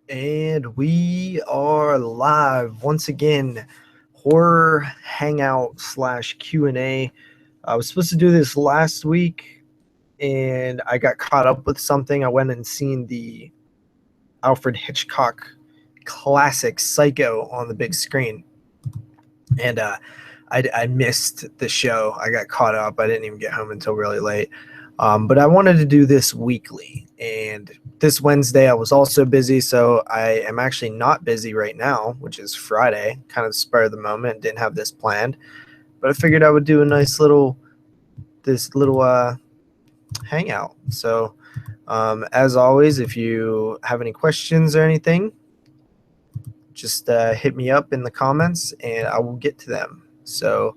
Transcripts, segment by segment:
And we are live once again. Horror Hangout slash Q&A. I was supposed to do this last week, and I got caught up with something. I went and seen the Alfred Hitchcock classic Psycho on the big screen, and I missed the show. I got caught up. I didn't even get home until really late. But I wanted to do this weekly, and this Wednesday I was also busy, so I am actually not busy right now, which is Friday, kind of spur of the moment. Didn't have this planned, but I figured I would do a nice little hangout. So as always, if you have any questions or anything, just hit me up in the comments and I will get to them. So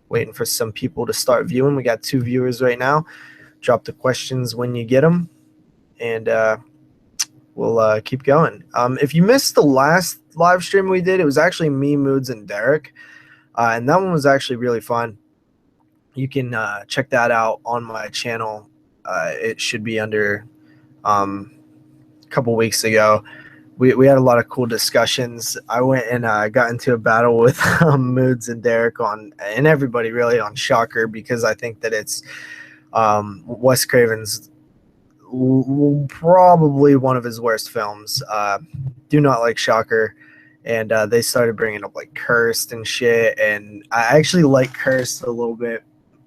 waiting for some people to start viewing. We got 2 viewers right now. Drop the questions when you get them, and we'll keep going. If you missed the last live stream we did, it was actually me, Moods, and Derek, and that one was actually really fun. You can check that out on my channel. It should be under a couple weeks ago. We had a lot of cool discussions. I went and got into a battle with Moods and Derek and everybody really on Shocker, because I think that it's Wes Craven's probably one of his worst films. Do not like Shocker, and they started bringing up like Cursed and shit, and I actually like Cursed a little bit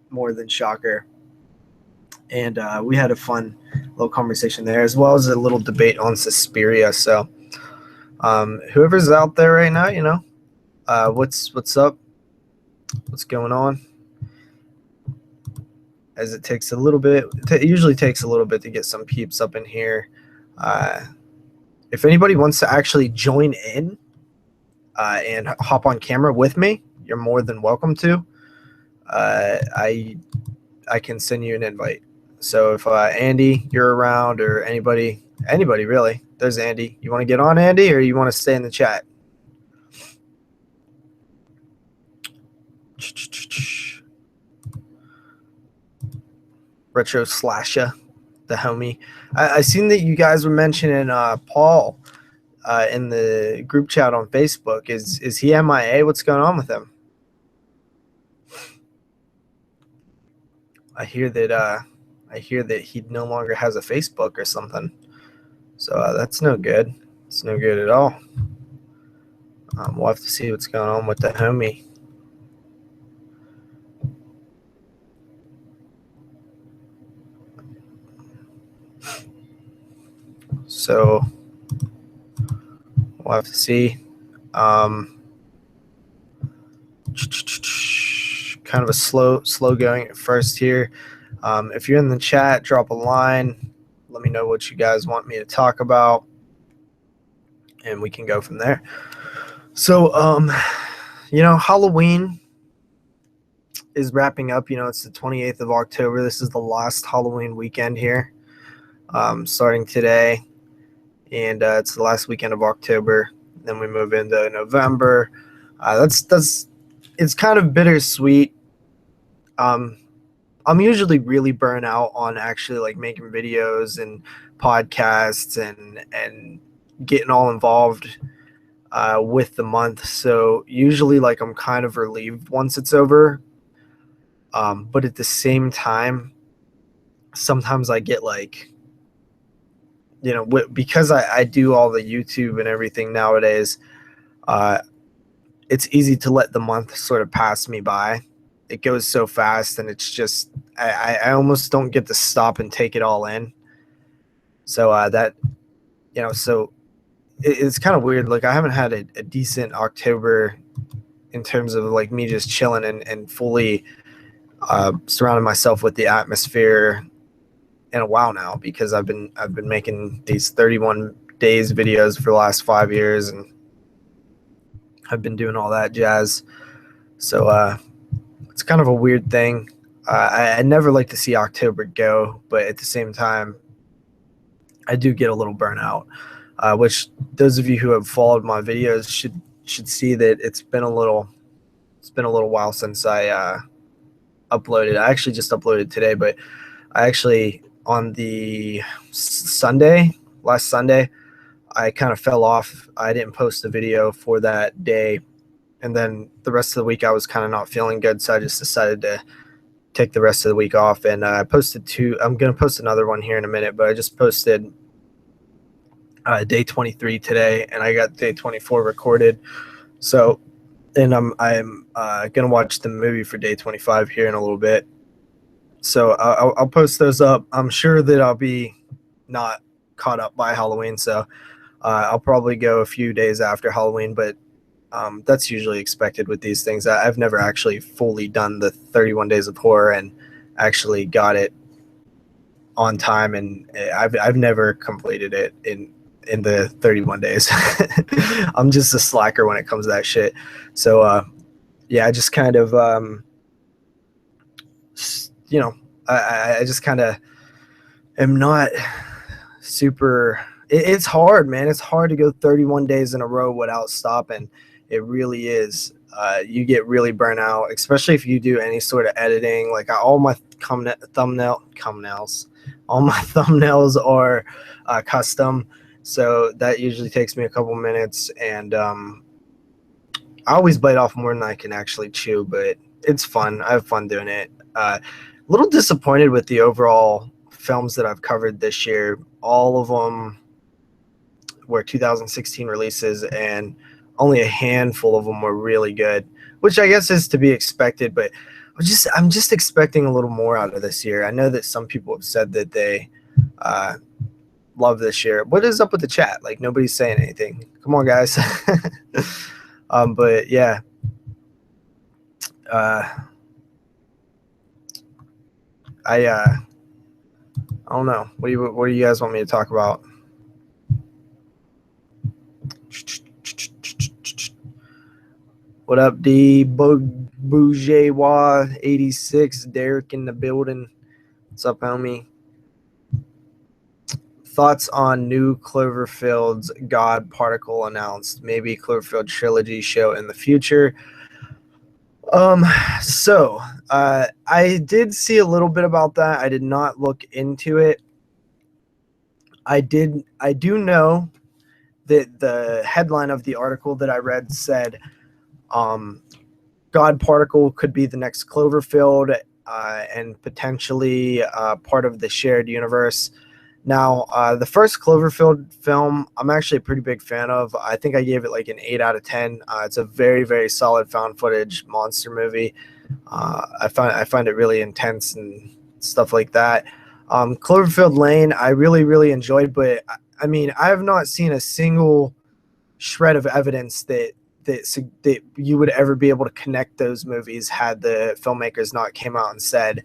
more than Shocker. And we had a fun little conversation there, as well as a little debate on Suspiria. So whoever's out there right now, what's up, what's going on, as it takes a little bit. It usually takes a little bit to get some peeps up in here. If anybody wants to actually join in and hop on camera with me, you're more than welcome to. I can send you an invite. So if Andy, you're around, or anybody really, there's Andy. You want to get on, Andy, or you want to stay in the chat? Retro Slasher, the homie. I seen that you guys were mentioning Paul in the group chat on Facebook. Is he MIA? What's going on with him? I hear that he no longer has a Facebook or something. So that's no good. It's no good at all. We'll have to see what's going on with the homie. So we'll have to see. Kind of a slow going at first here. If you're in the chat, drop a line. Let me know what you guys want me to talk about, and we can go from there. So, Halloween is wrapping up. It's the 28th of October. This is the last Halloween weekend here, starting today, and it's the last weekend of October. Then we move into November. It's kind of bittersweet. I'm usually really burnt out on actually like making videos and podcasts and getting all involved with the month. So usually like I'm kind of relieved once it's over. But at the same time, sometimes I get like, because I do all the YouTube and everything nowadays, it's easy to let the month sort of pass me by. It goes so fast, and it's just I almost don't get to stop and take it all in. So so it's kind of weird. Like I haven't had a decent October in terms of like me just chilling and fully surrounding myself with the atmosphere in a while now, because I've been making these 31 days videos for the last 5 years, and I've been doing all that jazz. So it's kind of a weird thing. I never like to see October go, but at the same time, I do get a little burnout, which those of you who have followed my videos should see that it's been a little while since I uploaded. I actually just uploaded today, but I actually on the Sunday last Sunday. I kind of fell off. I didn't post a video for that day. And then the rest of the week I was kind of not feeling good. So I just decided to take the rest of the week off. And I posted two. I'm going to post another one here in a minute, but I just posted day 23 today, and I got day 24 recorded. So, and I'm going to watch the movie for day 25 here in a little bit. So I'll post those up. I'm sure that I'll be not caught up by Halloween. So I'll probably go a few days after Halloween, but that's usually expected with these things. I've never actually fully done the 31 Days of Horror and actually got it on time, and I've never completed it in the 31 days. I'm just a slacker when it comes to that shit. So yeah, I just kind of you know, I just kind of am not super. It's hard, man. It's hard to go 31 days in a row without stopping. It really is. You get really burnt out, especially if you do any sort of editing. Like all my thumbnails, all my thumbnails are custom, so that usually takes me a couple minutes. And I always bite off more than I can actually chew, but it's fun. I have fun doing it. A little disappointed with the overall films that I've covered this year. All of them were 2016 releases, and only a handful of them were really good, which I guess is to be expected. But I'm just expecting a little more out of this year. I know that some people have said that they love this year. What is up with the chat? Like, nobody's saying anything. Come on, guys. But yeah. I don't know. What do you guys want me to talk about? What up, D? Bourgeois 86, Derek in the building. What's up, homie? Thoughts on new Cloverfield's God Particle announced? Maybe Cloverfield trilogy show in the future. So I did see a little bit about that. I did not look into it. I do know that the headline of the article that I read said God Particle could be the next Cloverfield and potentially part of the shared universe. Now, the first Cloverfield film, I'm actually a pretty big fan of. I think I gave it like an 8 out of 10. It's a very, very solid found footage monster movie. I find it really intense and stuff like that. Cloverfield Lane, I really, really enjoyed, but I mean, I have not seen a single shred of evidence that you would ever be able to connect those movies had the filmmakers not came out and said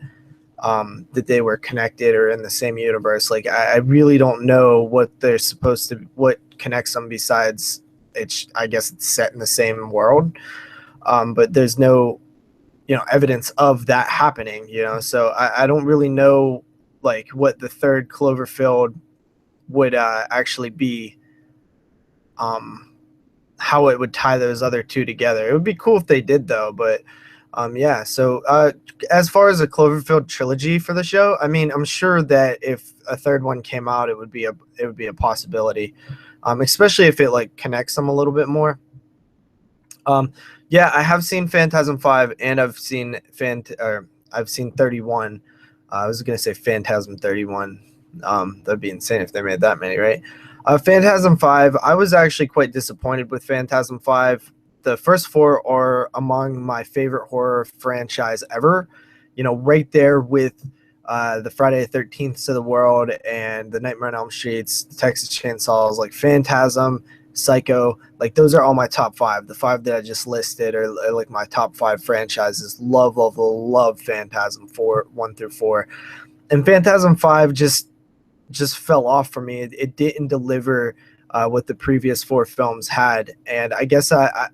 that they were connected or in the same universe. Like, I really don't know what they're supposed to, what connects them besides I guess it's set in the same world. But there's no, evidence of that happening, so I don't really know like what the third Cloverfield would actually be, how it would tie those other two together. It would be cool if they did though, but yeah. So as far as a Cloverfield trilogy for the show, I mean, I'm sure that if a third one came out, it would be a possibility, especially if it like connects them a little bit more. Yeah, I have seen Phantasm 5 and I've seen 31. I was gonna say Phantasm 31. That'd be insane if they made that many, right? Phantasm 5, I was actually quite disappointed with Phantasm 5. The first four are among my favorite horror franchise ever. Right there with the Friday the 13th of the world and the Nightmare on Elm Streets, the Texas Chainsaws, like Phantasm, Psycho, like those are all my top 5. The 5 that I just listed are like my top 5 franchises. Love Phantasm 1 through 4. And Phantasm 5 just fell off for me. It didn't deliver what the previous 4 films had, and I guess I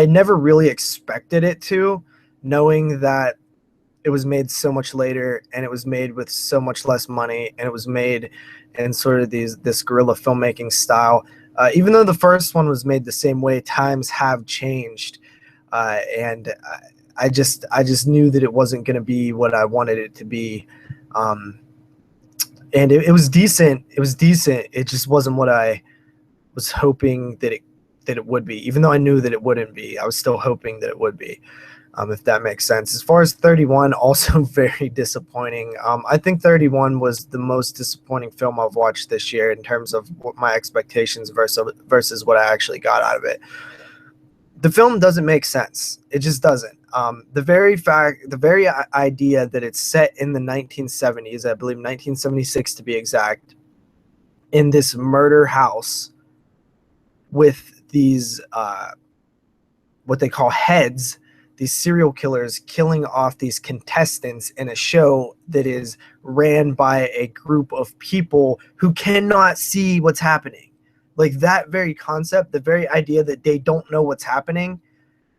never really expected it to, knowing that it was made so much later and it was made with so much less money and it was made in sort of this guerrilla filmmaking style. Even though the first one was made the same way, times have changed, and I just knew that it wasn't going to be what I wanted it to be. and it was decent. It was decent. It just wasn't what I was hoping that it would be. Even though I knew that it wouldn't be, I was still hoping that it would be. If that makes sense. As far as 31, also very disappointing. I think 31 was the most disappointing film I've watched this year in terms of what my expectations versus what I actually got out of it. The film doesn't make sense. It just doesn't. The very idea that it's set in the 1970s, I believe 1976 to be exact, in this murder house with these what they call heads, these serial killers killing off these contestants in a show that is ran by a group of people who cannot see what's happening. Like that very concept, the very idea that they don't know what's happening,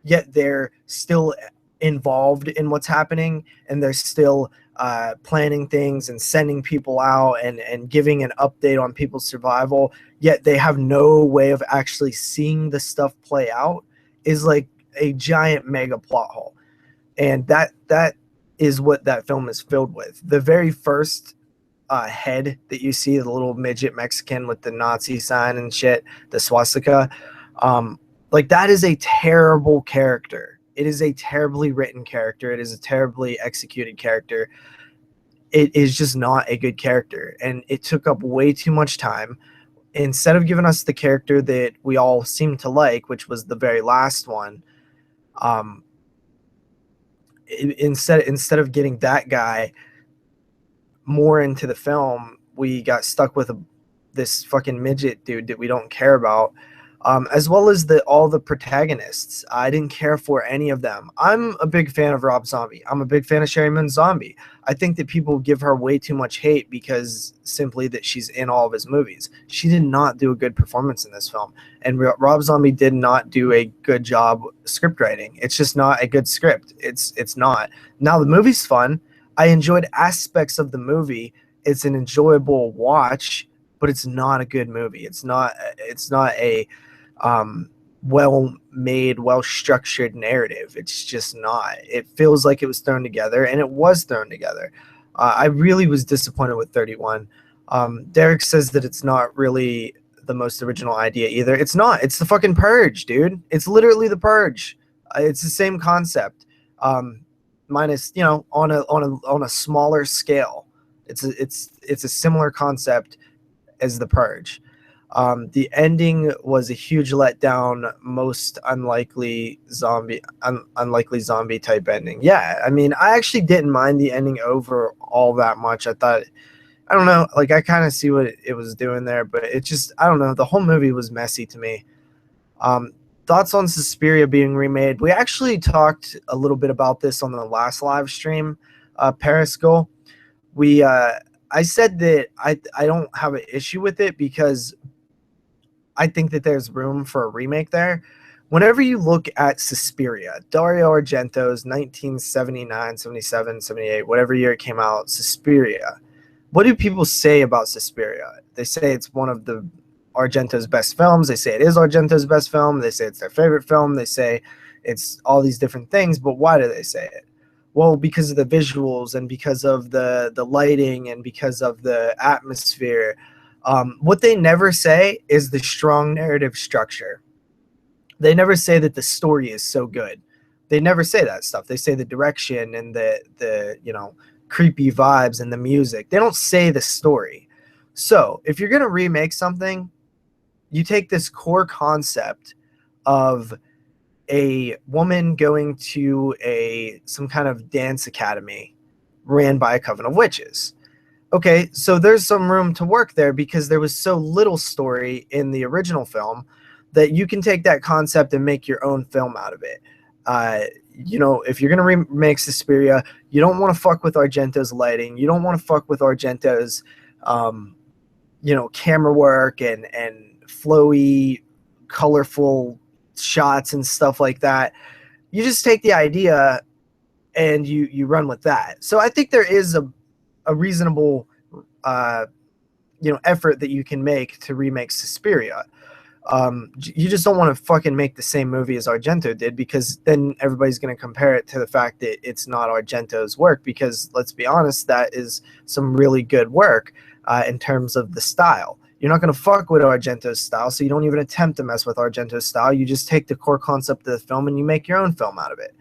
yet they're still involved in what's happening, and they're still planning things and sending people out and giving an update on people's survival, yet they have no way of actually seeing the stuff play out, is like a giant mega plot hole. And that is what that film is filled with. The very first head that you see, the little midget Mexican with the Nazi sign and shit, the swastika, like that is a terrible character. It is a terribly written character. It is a terribly executed character. It is just not a good character, and it took up way too much time. Instead of giving us the character that we all seem to like, which was the very last one, instead of getting that guy more into the film, we got stuck with this fucking midget dude that we don't care about, as well as all the protagonists. I didn't care for any of them. I'm a big fan of Rob Zombie. I'm a big fan of Sherry Moon Zombie. I think that people give her way too much hate because simply that she's in all of his movies. She did not do a good performance in this film, and Rob Zombie did not do a good job script writing. It's just not a good script. It's not. Now the movie's fun. I enjoyed aspects of the movie. It's an enjoyable watch, but it's not a good movie. It's not a well-made, well-structured narrative. It's just not. It feels like it was thrown together, and it was thrown together. I really was disappointed with 31. Derek says that it's not really the most original idea either. It's not. It's the fucking Purge, dude. It's literally the Purge. It's the same concept, minus, you know, on a smaller scale. It's a similar concept as the Purge. The ending was a huge letdown, most unlikely zombie type ending. Yeah, I mean, I actually didn't mind the ending over all that much. I thought, I don't know, like I kind of see what it was doing there, but it just, I don't know, the whole movie was messy to me. Thoughts on Suspiria being remade? We actually talked a little bit about this on the last live stream, Periscope. I said that I don't have an issue with it because I think that there's room for a remake there. Whenever you look at Suspiria, Dario Argento's 1979, 77, 78, whatever year it came out, Suspiria, what do people say about Suspiria? They say it's one of the Argento's best films. They say it is Argento's best film. They say it's their favorite film. They say it's all these different things, but why do they say it? Well, because of the visuals and because of the lighting and because of the atmosphere. What they never say is the strong narrative structure. They never say that the story is so good. They never say that stuff. They say the direction and the you know, creepy vibes and the music. They don't say the story. So if you're going to remake something, you take this core concept of a woman going to some kind of dance academy ran by a coven of witches. Okay, so there's some room to work there because there was so little story in the original film that you can take that concept and make your own film out of it. You know, if you're going to remake Suspiria, you don't want to fuck with Argento's lighting. You don't want to fuck with Argento's, you know, camera work and flowy, colorful shots and stuff like that. You just take the idea and you run with that. So I think there is a reasonable you know, effort that you can make to remake Suspiria. You just don't want to fucking make the same movie as Argento did, because then everybody's going to compare it to the fact that it's not Argento's work, because let's be honest, that is some really good work. in terms of the style. You're not going to fuck with Argento's style, so you don't even attempt to mess with Argento's style. You just take the core concept of the film and you make your own film out of it.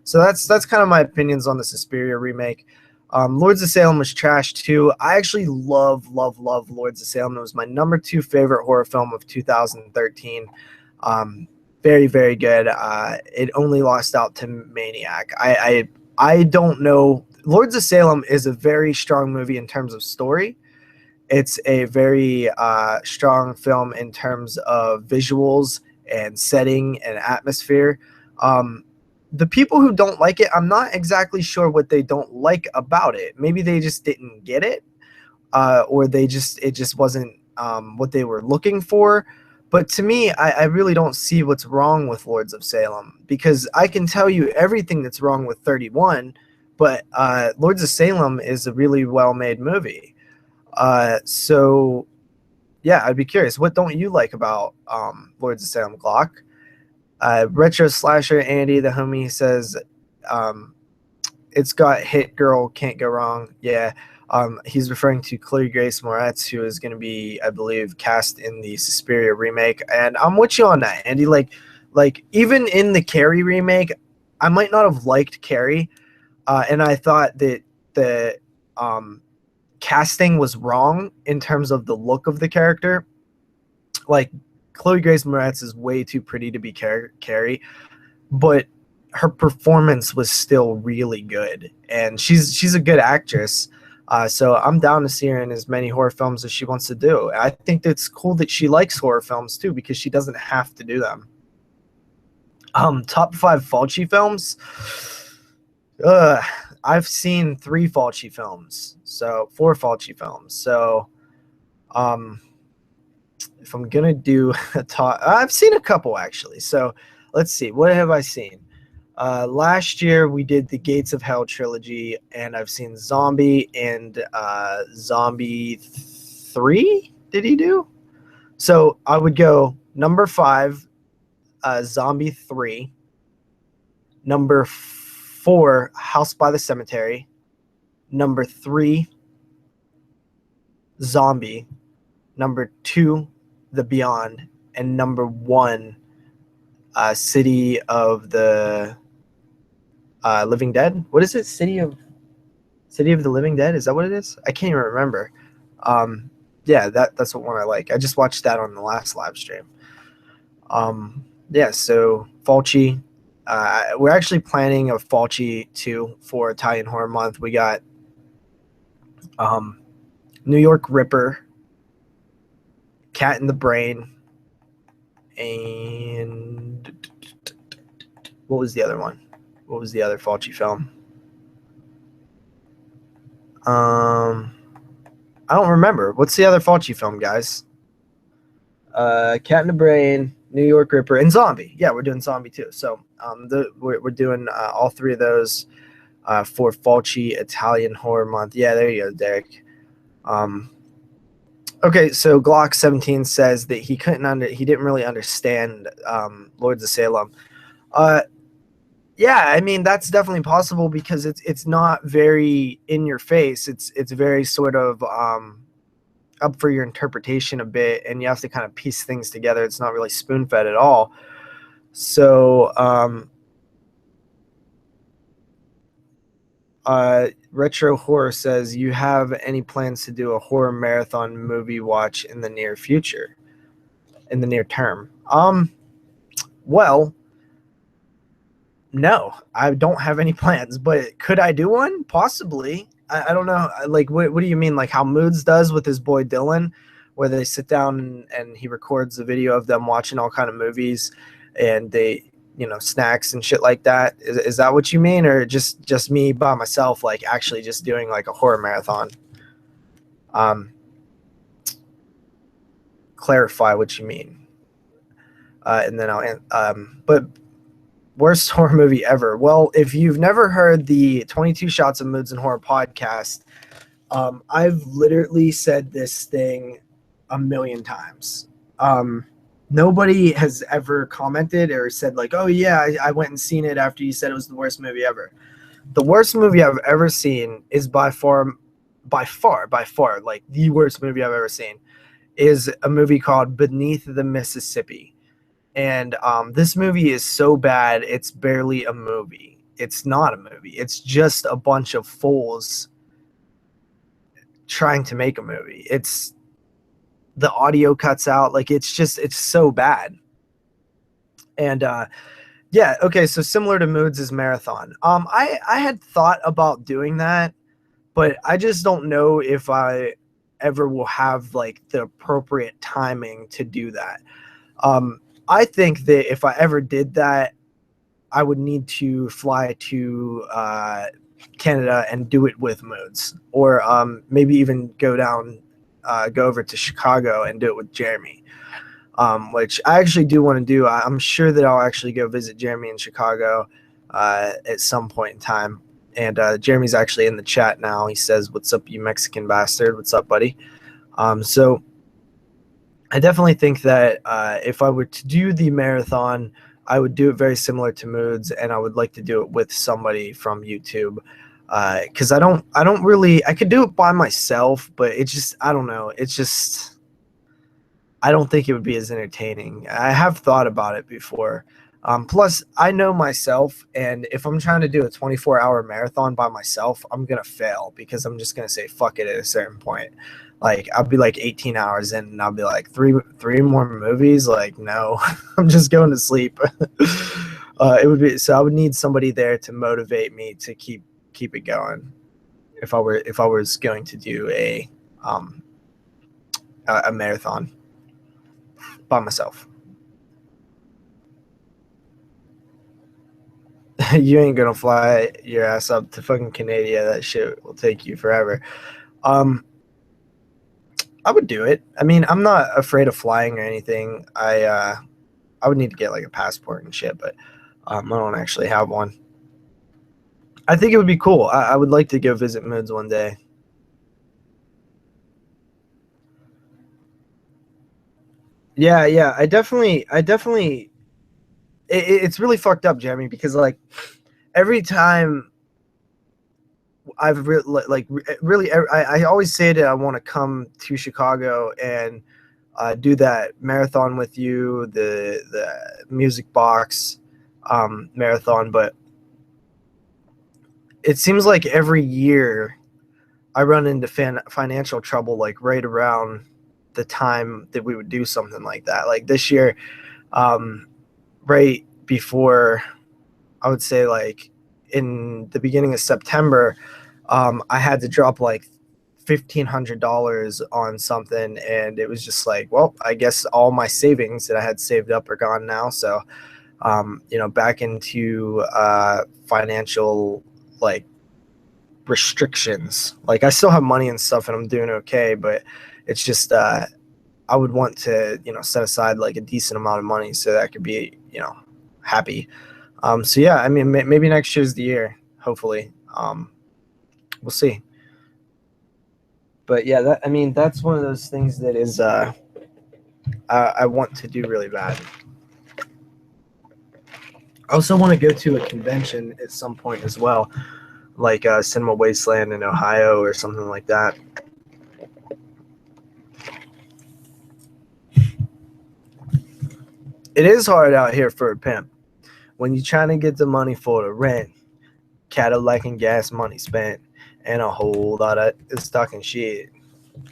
So that's kind of my opinions on the Suspiria remake. Lords of Salem was trash too. I actually love Lords of Salem. It was my number 2 favorite horror film of 2013. Very, very good. It only lost out to Maniac. I don't know. Lords of Salem is a very strong movie in terms of story. It's a very strong film in terms of visuals and setting and atmosphere. The people who don't like it, I'm not exactly sure what they don't like about it. Maybe they just didn't get it, or it just wasn't what they were looking for. But to me, I really don't see what's wrong with Lords of Salem, because I can tell you everything that's wrong with 31, but Lords of Salem is a really well-made movie. So, yeah, I'd be curious. What don't you like about Lords of Salem, Glock? Retro Slasher Andy, the homie, says it's got Hit Girl, can't go wrong. Yeah. He's referring to Chloe Grace Moretz, who is going to be, I believe, cast in the Suspiria remake. And I'm with you on that, Andy. Like even in the Carrie remake, I might not have liked Carrie, and I thought that the casting was wrong in terms of the look of the character. Like, Chloe Grace Moretz is way too pretty to be Carrie, but her performance was still really good, and she's a good actress. So I'm down to see her in as many horror films as she wants to do. I think it's cool that she likes horror films too, because she doesn't have to do them. Top 5 Fulci films. I've seen 3 Fulci films, so 4 Fulci films. So, if I'm gonna do a top, I've seen a couple actually. So let's see, what have I seen? Last year we did the Gates of Hell trilogy, and I've seen Zombie and Zombie 3. Did he do? So I would go number 5, Zombie 3. Number 4, House by the Cemetery. Number 3, Zombie. Number 2, The Beyond. And number 1, City of the Living Dead. What is it? City of the Living Dead? Is that what it is? I can't even remember. Yeah, that's what one I like. I just watched that on the last live stream. Yeah, so Fulci. We're actually planning a Fulci 2 for Italian Horror Month. We got New York Ripper, Cat in the Brain, and what was the other one? What was the other Fulci film? I don't remember. What's the other Fulci film, guys? Cat in the Brain, New York Ripper, and Zombie. Yeah, we're doing Zombie too. So we're doing all 3 of those for Fulci Italian Horror Month. Yeah, there you go, Derek. Okay, so Glock 17 says that he didn't really understand Lords of Salem. Yeah, I mean, that's definitely possible, because it's not very in your face. It's very sort of up for your interpretation a bit, and you have to kind of piece things together. It's not really spoon-fed at all. So Retro Horror says, you have any plans to do a horror marathon movie watch in the near future, in the near term? Well, no, I don't have any plans, but could I do one? Possibly. I don't know. Like, what do you mean? Like how Moods does with his boy Dylan, where they sit down and he records a video of them watching all kind of movies, and they, snacks and shit like that. Is that what you mean? Or just me by myself, like actually just doing like a horror marathon? Clarify what you mean. And then but worst horror movie ever. Well, if you've never heard the 22 Shots of Moods and Horror podcast, I've literally said this thing a million times. Nobody has ever commented or said like, oh yeah, I went and seen it after you said it was the worst movie ever. The worst movie I've ever seen is by far by far, like the worst movie I've ever seen, is a movie called Beneath the Mississippi. And this movie is so bad, it's barely a movie. It's not a movie. It's just a bunch of fools trying to make a movie. It's the audio cuts out. Like, it's so bad. And yeah, okay, so similar to Moods' marathon. I had thought about doing that, but I just don't know if I ever will have like the appropriate timing to do that. I think that if I ever did that, I would need to fly to Canada and do it with Moods, or maybe even go over to Chicago and do it with Jeremy, which I actually do want to do. I'm sure that I'll actually go visit Jeremy in Chicago at some point in time. And Jeremy's actually in the chat now. He says, "What's up, you Mexican bastard? What's up, buddy?" So I definitely think that if I were to do the marathon, I would do it very similar to Moods, and I would like to do it with somebody from YouTube, because I could do it by myself, but it's just, I don't know. It's just, I don't think it would be as entertaining. I have thought about it before. Plus, I know myself, and if I'm trying to do a 24-hour marathon by myself, I'm going to fail, because I'm just going to say fuck it at a certain point. Like, I'll be like 18 hours in, and I'll be like, three more movies? Like, no, I'm just going to sleep. It would be, so I would need somebody there to motivate me to keep it going if I was going to do a marathon by myself. You ain't gonna fly your ass up to fucking Canada. That shit will take you forever. I would do it. I mean, I'm not afraid of flying or anything. I would need to get like a passport and shit, but I don't actually have one. I think it would be cool. I would like to go visit Moods one day. Yeah. I definitely. It's really fucked up, Jeremy, because like every time I always say that I want to come to Chicago and do that marathon with you, the Music Box marathon, but it seems like every year I run into financial trouble, like right around the time that we would do something like that. Like this year, right before, I would say like in the beginning of September, I had to drop like $1,500 on something, and it was just like, well, I guess all my savings that I had saved up are gone now. So, back into financial like restrictions. Like, I still have money and stuff, and I'm doing okay, but it's just I would want to set aside like a decent amount of money so that I could be happy. So yeah, I mean, maybe next year's the year, hopefully. We'll see. But yeah, that's one of those things that is I want to do really bad. I also want to go to a convention at some point as well, like Cinema Wasteland in Ohio or something like that. It is hard out here for a pimp when you're trying to get the money for the rent, Cadillac and gas money spent, and a whole lot of stocking shit.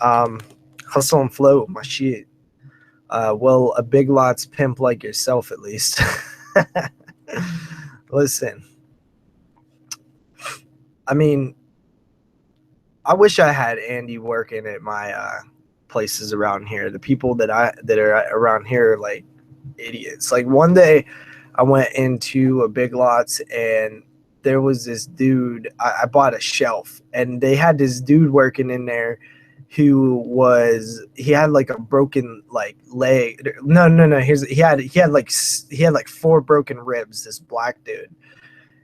Hustle and flow, my shit. Well, a Big Lots pimp like yourself, at least. Listen, I mean, I wish I had Andy working at my places around here. The people that are around here are like idiots. Like one day, I went into a Big Lots and there was this dude. I bought a shelf, and they had this dude working in there he had like a broken like leg. No. He had like 4 broken ribs, this black dude.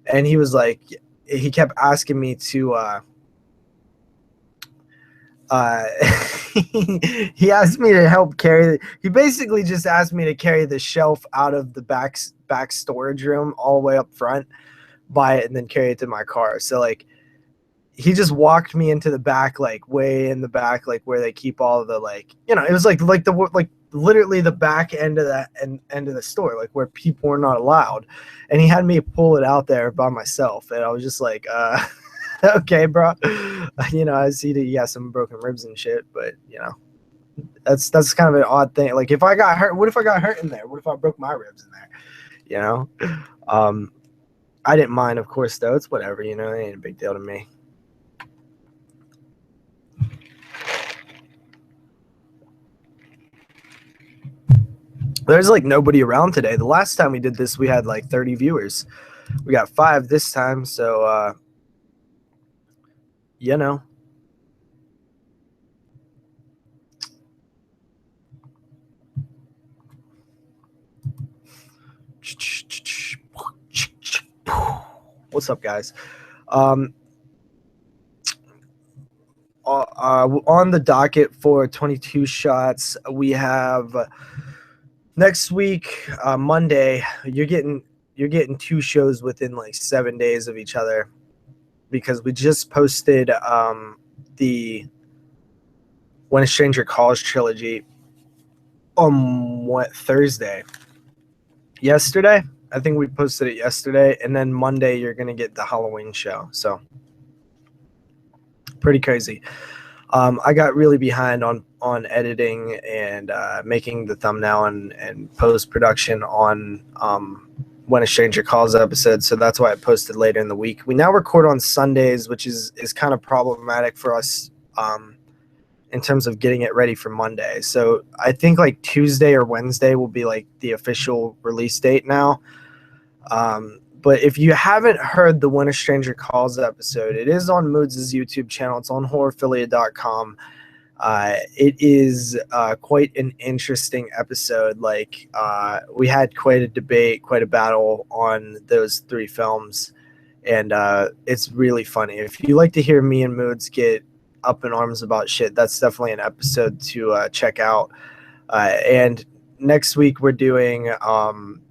And he was like, he kept asking me to he asked me to help carry. He basically just asked me to carry the shelf out of the back storage room all the way up front, buy it, and then carry it to my car. So like, he just walked me into the back, like way in the back, like where they keep all the, like, you know, it was like literally the back end of that end of the store, like where people were not allowed. And he had me pull it out there by myself. And I was just like, okay, bro. You know, I see that you got some broken ribs and shit, but you know, that's kind of an odd thing. Like if I got hurt, what if I got hurt in there? What if I broke my ribs in there? You know? I didn't mind, of course, though. It's whatever, you know, it ain't a big deal to me. There's like nobody around today. The last time we did this, we had like 30 viewers. We got 5 this time, so you know. What's up, guys? On the docket for 22 shots, we have next week, Monday. You're getting 2 shows within like 7 days of each other, because we just posted the When a Stranger Calls trilogy on Thursday? Yesterday? I think we posted it yesterday, and then Monday you're gonna get the Halloween show. So pretty crazy. I got really behind on editing and making the thumbnail and post production on When a Stranger Calls episode, so that's why I posted later in the week. We now record on Sundays, which is kind of problematic for us in terms of getting it ready for Monday. So I think like Tuesday or Wednesday will be like the official release date now. But if you haven't heard the When a Stranger Calls episode, it is on Moods' YouTube channel. It's on horroraffiliate.com. It is quite an interesting episode. Like we had quite a debate, quite a battle on those 3 films, and it's really funny. If you like to hear me and Moods get up in arms about shit, that's definitely an episode to check out. And next week we're doing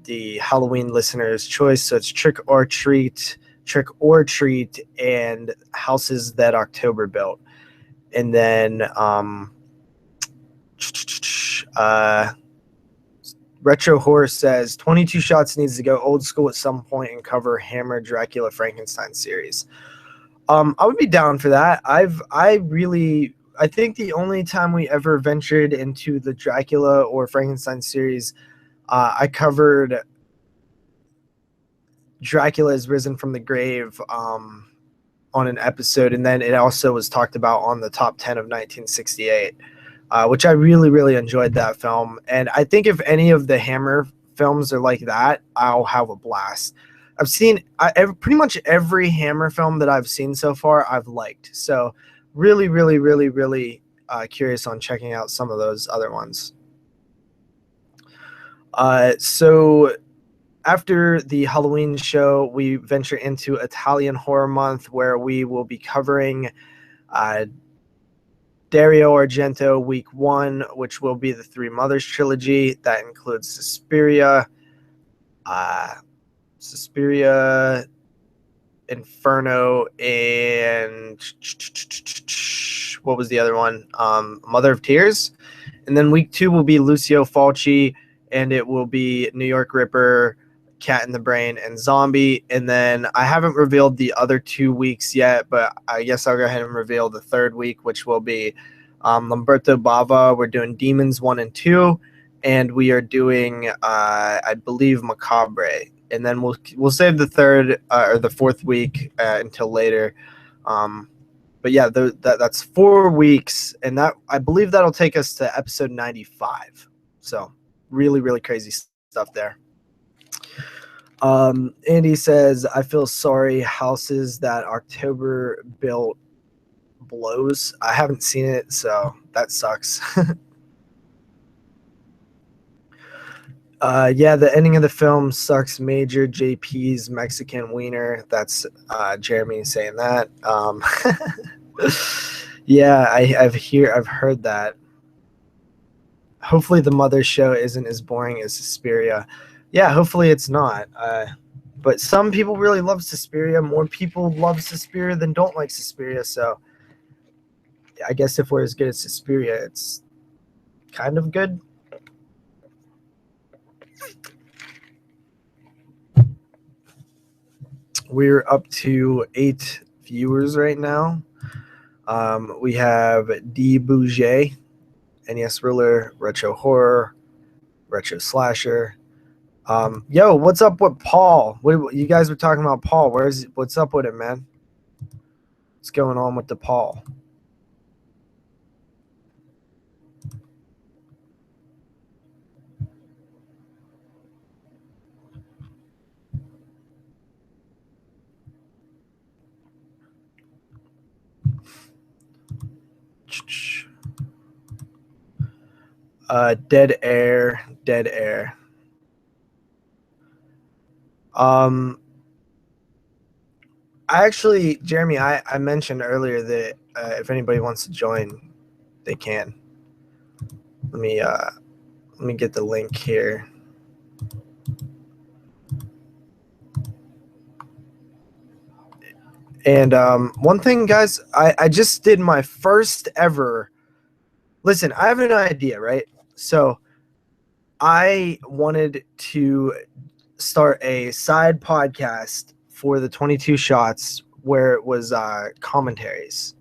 the Halloween listener's choice, so it's Trick or Treat, and Houses That October Built. And then Retro Horror says 22 shots needs to go old school at some point and cover Hammer, Dracula, Frankenstein series. I would be down for that. I think the only time we ever ventured into the Dracula or Frankenstein series, I covered Dracula is Risen from the Grave on an episode, and then it also was talked about on the top 10 of 1968, which I really, really enjoyed that film. And I think if any of the Hammer films are like that, I'll have a blast. I've seen pretty much every Hammer film that I've seen so far, I've liked. So really, really, really, really curious on checking out some of those other ones. So after the Halloween show, we venture into Italian Horror Month, where we will be covering Dario Argento Week 1, which will be the Three Mothers trilogy. That includes Suspiria, Inferno, and what was the other one? Mother of Tears. And then Week 2 will be Lucio Fulci, and it will be New York Ripper, Cat in the Brain, and Zombie. And then I haven't revealed the other 2 weeks yet, but I guess I'll go ahead and reveal the 3rd week, which will be Lamberto Bava. We're doing Demons 1 and 2, and we are doing, I believe, Macabre. And then we'll save the 3rd or the 4th week until later. But yeah, that's 4 weeks, and that I believe that'll take us to episode 95. So really, really crazy stuff there. Andy says, I feel sorry, Houses That October Built blows. I haven't seen it, so that sucks. Yeah, the ending of the film sucks major. JP's Mexican wiener. That's Jeremy saying that. Yeah, I've heard that. Hopefully the Mother show isn't as boring as Suspiria. Yeah, hopefully it's not. But some people really love Suspiria. More people love Suspiria than don't like Suspiria. So I guess if we're as good as Suspiria, it's kind of good. We're up to 8 viewers right now. We have DoubleshotJ, NES Ruler, Retro Horror, Retro Slasher. Yo, what's up with Paul? What you guys were talking about Paul? What's up with it, man? What's going on with the Paul? Dead air. I actually, Jeremy, I mentioned earlier that if anybody wants to join, they can. Let me get the link here. And one thing, guys, I just did my first ever. Listen, I have an idea, right? So I wanted to start a side podcast for the 22 shots where it was commentaries.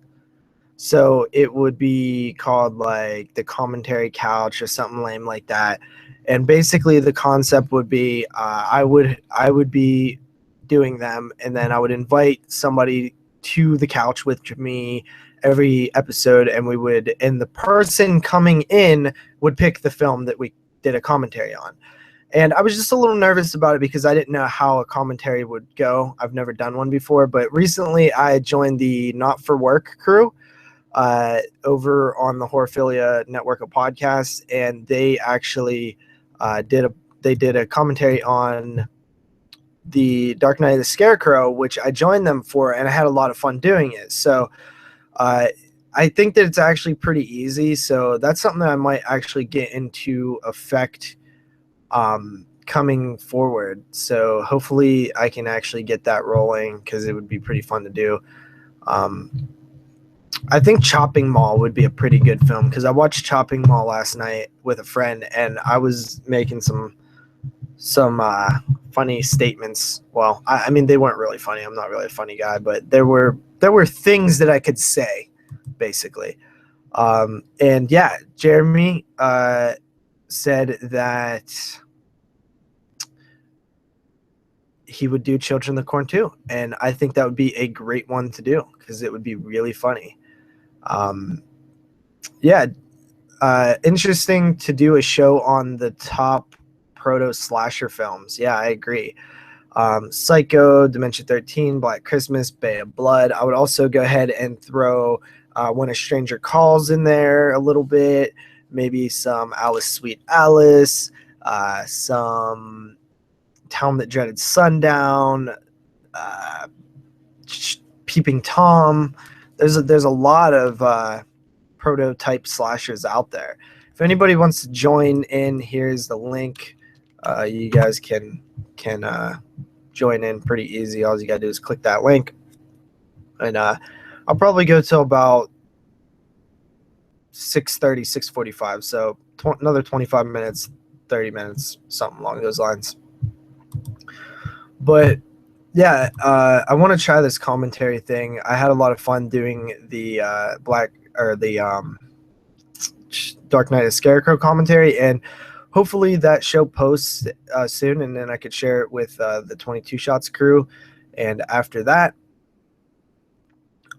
So it would be called like the commentary couch or something lame like that. And basically the concept would be I would be doing them, and then I would invite somebody to the couch with me every episode, and the person coming in would pick the film that we did a commentary on. And I was just a little nervous about it because I didn't know how a commentary would go. I've never done one before, but recently I joined the Not For Work crew over on the Horrorphilia network of podcasts, and they actually did a commentary on the Dark Knight of the Scarecrow, which I joined them for, and I had a lot of fun doing it. So I think that it's actually pretty easy. So that's something that I might actually get into effect coming forward. So hopefully I can actually get that rolling, because it would be pretty fun to do. I think Chopping Mall would be a pretty good film, because I watched Chopping Mall last night with a friend, and I was making some funny statements. Well, I mean, they weren't really funny. I'm not really a funny guy, but there were things that I could say, basically. And yeah, Jeremy said that he would do Children of the Corn too, and I think that would be a great one to do, because it would be really funny. Yeah, interesting to do a show on the top proto slasher films. Yeah, I agree. Psycho, Dimension 13, Black Christmas, Bay of Blood. I would also go ahead and throw When a Stranger Calls in there a little bit. Maybe some Alice Sweet Alice, some Town That Dreaded Sundown, Peeping Tom. There's a lot of prototype slashers out there. If anybody wants to join in, here's the link. You guys can join in pretty easy. All you gotta do is click that link, and I'll probably go till about 6:30, 6:45. So another 25 minutes, 30 minutes, something along those lines. But yeah, I want to try this commentary thing. I had a lot of fun doing the Dark Knight of Scarecrow commentary, and hopefully that show posts soon, and then I could share it with the 22 Shots crew. And after that,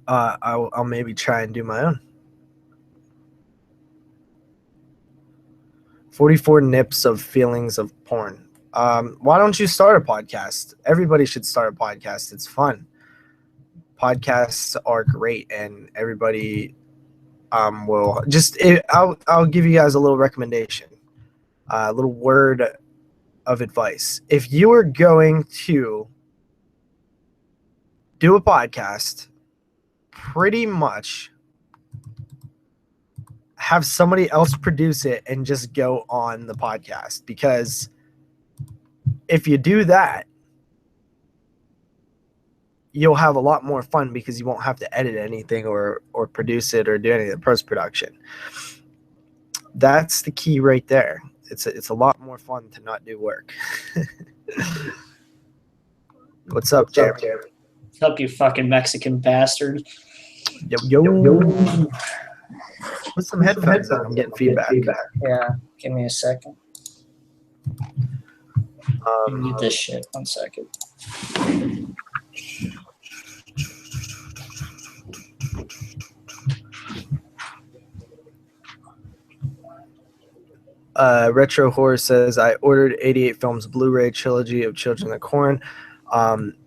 I'll maybe try and do my own. 44 nips of feelings of porn. Why don't you start a podcast? Everybody should start a podcast. It's fun. Podcasts are great, and everybody will just. I'll give you guys a little recommendation, a little word of advice. If you are going to do a podcast, pretty much have somebody else produce it and just go on the podcast, because if you do that, you'll have a lot more fun because you won't have to edit anything or produce it or do any of the post-production. That's the key right there. It's a lot more fun to not do work. What's up, Jeremy? What's up, you fucking Mexican bastard? Yo. Put some headphones on. I'm getting feedback. Yeah, give me a second. Mute this shit. 1 second. Retro Horror says, I ordered 88 Films Blu-ray trilogy of Children of the Corn.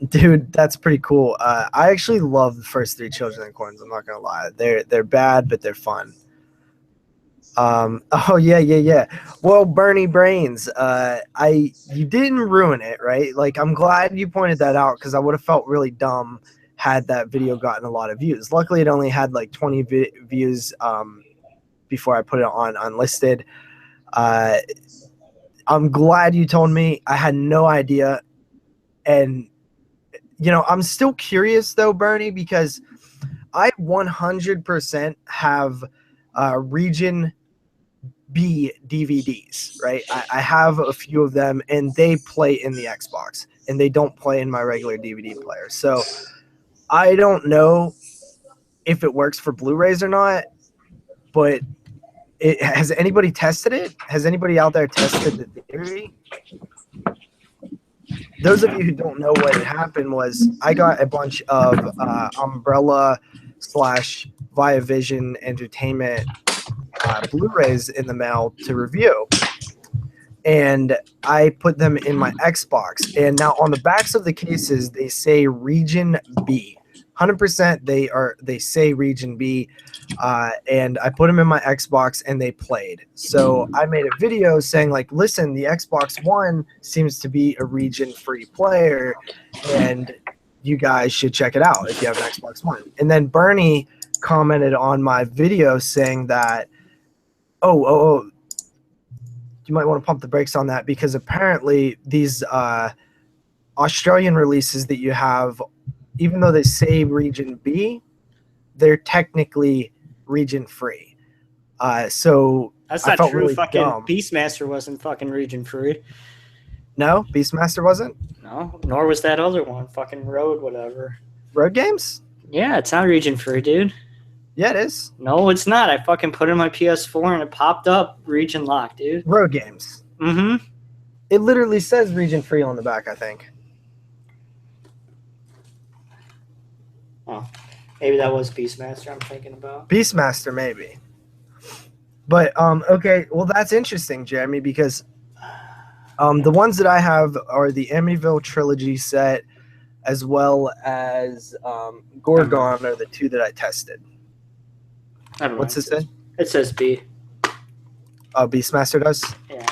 Dude, that's pretty cool. I actually love the first 3 Children of the Corns. I'm not gonna lie. They're bad, but they're fun. Oh yeah. Well, Bernie Brains, you didn't ruin it, right? Like, I'm glad you pointed that out because I would have felt really dumb had that video gotten a lot of views. Luckily, it only had like 20 views before I put it on unlisted. I'm glad you told me. I had no idea. And, you know, I'm still curious though, Bernie, because I 100% have Region B DVDs, right? I have a few of them and they play in the Xbox and they don't play in my regular DVD player. So I don't know if it works for Blu-rays or not, but has anybody tested it? Has anybody out there tested the theory? Those of you who don't know what had happened was I got a bunch of Umbrella / Viavision Entertainment Blu-rays in the mail to review. And I put them in my Xbox. And now on the backs of the cases, they say Region B. 100% they say Region B. And I put them in my Xbox and they played. So I made a video saying, like, listen, the Xbox One seems to be a region-free player and you guys should check it out if you have an Xbox One. And then Bernie commented on my video saying that, oh, you might want to pump the brakes on that because apparently these Australian releases that you have, even though they say Region B, they're technically region free. So That's I not felt true. really Fucking dumb. Beastmaster wasn't fucking region free. No, Beastmaster wasn't? No, nor was that other one. Fucking Road, whatever. Road Games? Yeah, it's not region free, dude. Yeah, it is. No, it's not. I fucking put it in my PS4 and it popped up region lock, dude. Road Games. Mm-hmm. It literally says region free on the back, I think. Oh, maybe that was Beastmaster I'm thinking about. Beastmaster, maybe. But, okay, well, that's interesting, Jeremy, because the ones that I have are the Amityville Trilogy set as well as Gorgon are the 2 that I tested. I don't know. What's this say? It says B. Oh, Beastmaster does? Yeah.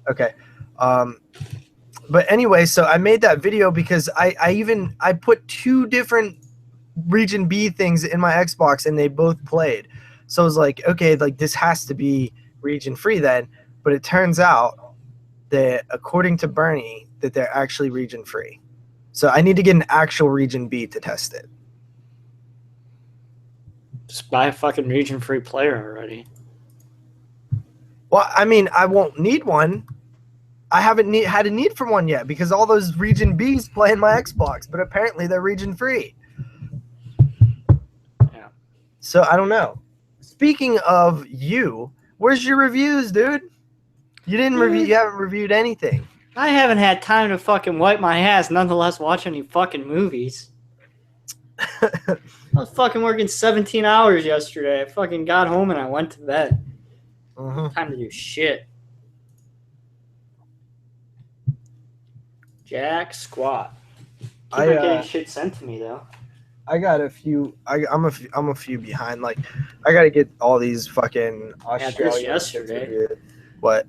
Okay. But anyway, so I made that video because I put 2 different Region B things in my Xbox and they both played. So I was like, okay, like this has to be region free then. But it turns out that according to Bernie, that they're actually region free. So I need to get an actual Region B to test it. Just buy a fucking region free player already. Well, I mean, I won't need one. I haven't had a need for one yet because all those Region Bs play in my Xbox, but apparently they're region free. Yeah. So I don't know. Speaking of you, where's your reviews, dude? You didn't review. You haven't reviewed anything. I haven't had time to fucking wipe my ass, nonetheless watch any fucking movies. I was fucking working 17 hours yesterday. I fucking got home and I went to bed. Time to do shit. Jack squat. I'm not getting shit sent to me though. I got a few. I'm a few behind. Like, I got to get all these fucking Australian. This yesterday. What?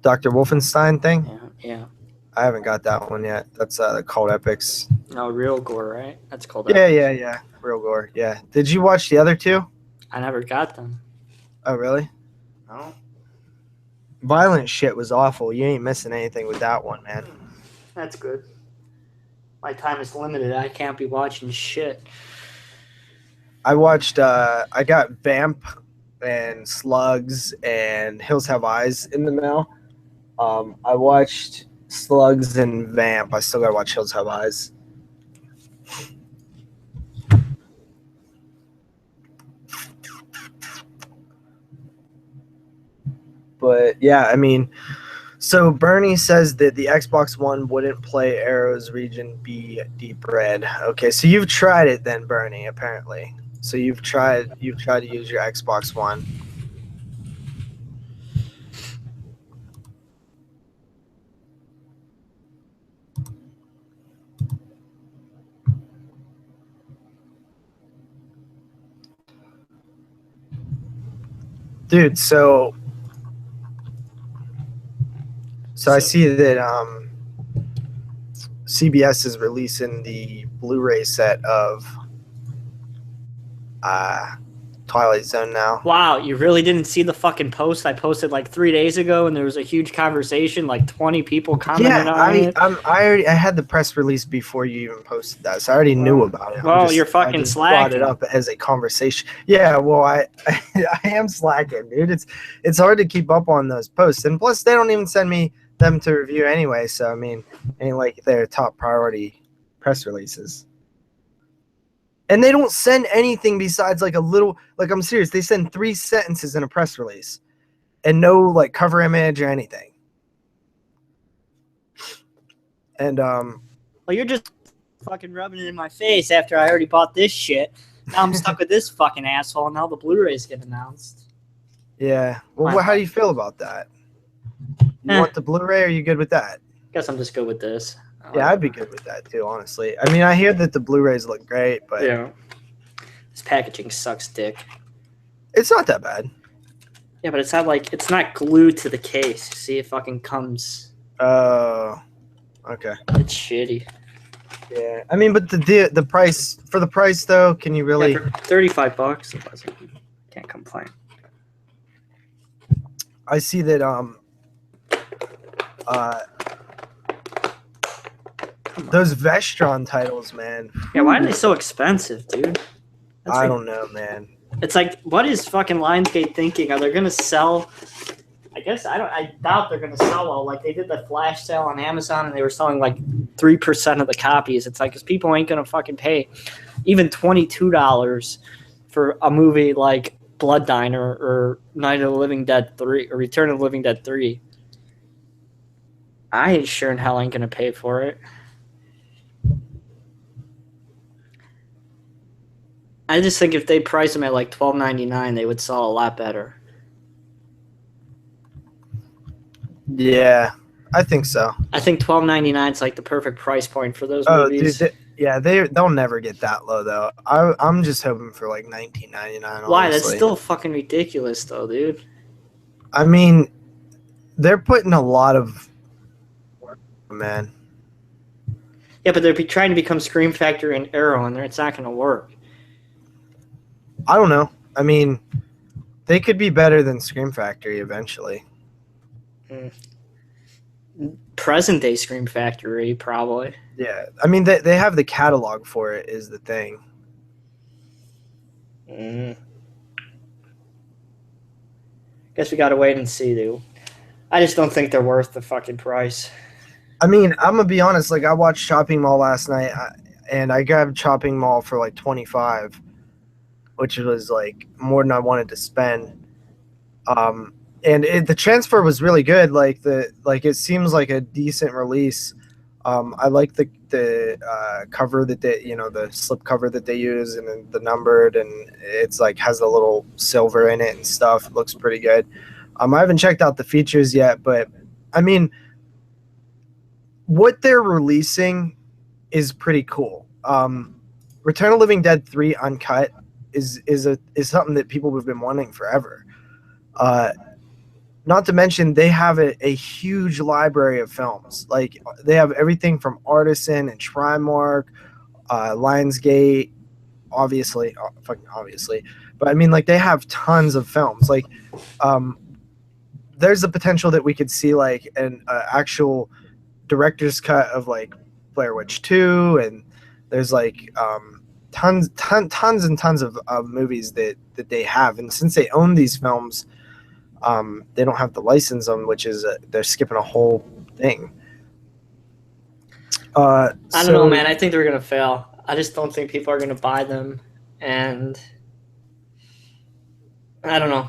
Dr. Wolfenstein thing? Yeah. I haven't got that one yet. That's called Epics. No, Real Gore, right? That's called Yeah, Epics. yeah. Real Gore. Yeah. Did you watch the other 2? I never got them. Oh, really? No. Violent shit was awful. You ain't missing anything with that one, man. That's good. My time is limited. I can't be watching shit. I watched. I got Vamp and Slugs and Hills Have Eyes in the mail. I watched Slugs and Vamp. I still gotta watch Hills Have Eyes. But yeah, I mean, so Bernie says that the Xbox One wouldn't play Arrow's Region B Deep Red. Okay, so you've tried it then, Bernie, apparently. So you've tried to use your Xbox One. Dude, so I see that CBS is releasing the Blu-ray set of Twilight Zone now. Wow, you really didn't see the fucking post I posted like 3 days ago, and there was a huge conversation, like 20 people commented on it. I had the press release before you even posted that, so I already knew about it. Well, you're fucking slacking. Brought it up as a conversation. Yeah, well, I am slacking, dude. It's hard to keep up on those posts, and plus they don't even send me them to review anyway. So I mean, ain't like their top priority press releases. And they don't send anything besides like a little, like I'm serious, they send 3 sentences in a press release and no like cover image or anything. And well, you're just fucking rubbing it in my face after I already bought this shit. Now I'm stuck with this fucking asshole, and now the Blu-rays get announced. Yeah. Well, how do you feel about that? You want the Blu-ray, or are you good with that? Guess I'm just good with this. Yeah, I'd be good with that too, honestly. I mean, I hear that the Blu-rays look great, but yeah, this packaging sucks dick. It's not that bad. Yeah, but it's not glued to the case. See, it fucking comes. Oh, okay. It's shitty. Yeah, I mean, but the price for the price though, can you really? Yeah, for $35, it wasn't. Can't complain. I see that those Vestron titles, man. Yeah, why are they so expensive, dude? I don't know, man. It's like, what is fucking Lionsgate thinking? Are they gonna sell? I doubt they're gonna sell well. Like they did the flash sale on Amazon, and they were selling like 3% of the copies. It's like, because people ain't gonna fucking pay even $22 for a movie like Blood Diner or Night of the Living Dead 3 or Return of the Living Dead 3. I sure in hell ain't gonna pay for it. I just think if they price them at like $12.99, they would sell a lot better. Yeah, I think so. I think $12.99 is like the perfect price point for those movies. Dude, they'll never get that low though. I'm just hoping for like $19.99. Why? Honestly. That's still fucking ridiculous though, dude. I mean, they're putting a lot of work, man. Yeah, but they're trying to become Scream Factory and Arrow, and it's not going to work. I don't know. I mean, they could be better than Scream Factory eventually. Present day Scream Factory, probably. Yeah, I mean they have the catalog for it is the thing. Guess we gotta wait and see, dude. I just don't think they're worth the fucking price. I mean, I'm gonna be honest. Like I watched Shopping Mall last night, and I grabbed Shopping Mall for like $25, which was like more than I wanted to spend. And the transfer was really good. Like it seems like a decent release. I like the cover that they, the slip cover that they use, and then the numbered, and it's like has a little silver in it and stuff. It looks pretty good. I haven't checked out the features yet, but I mean, what they're releasing is pretty cool. Return of the Living Dead 3 Uncut is something that people have been wanting forever. Not to mention, they have a huge library of films. Like they have everything from Artisan and Trimark, Lionsgate, obviously. But I mean, like they have tons of films. Like, there's the potential that we could see like an actual director's cut of like Blair Witch 2, and there's like tons and tons of movies that they have. And since they own these films, they don't have the license on, which is they're skipping a whole thing. I don't know, man. I think they're gonna fail. I just don't think people are gonna buy them, and I don't know.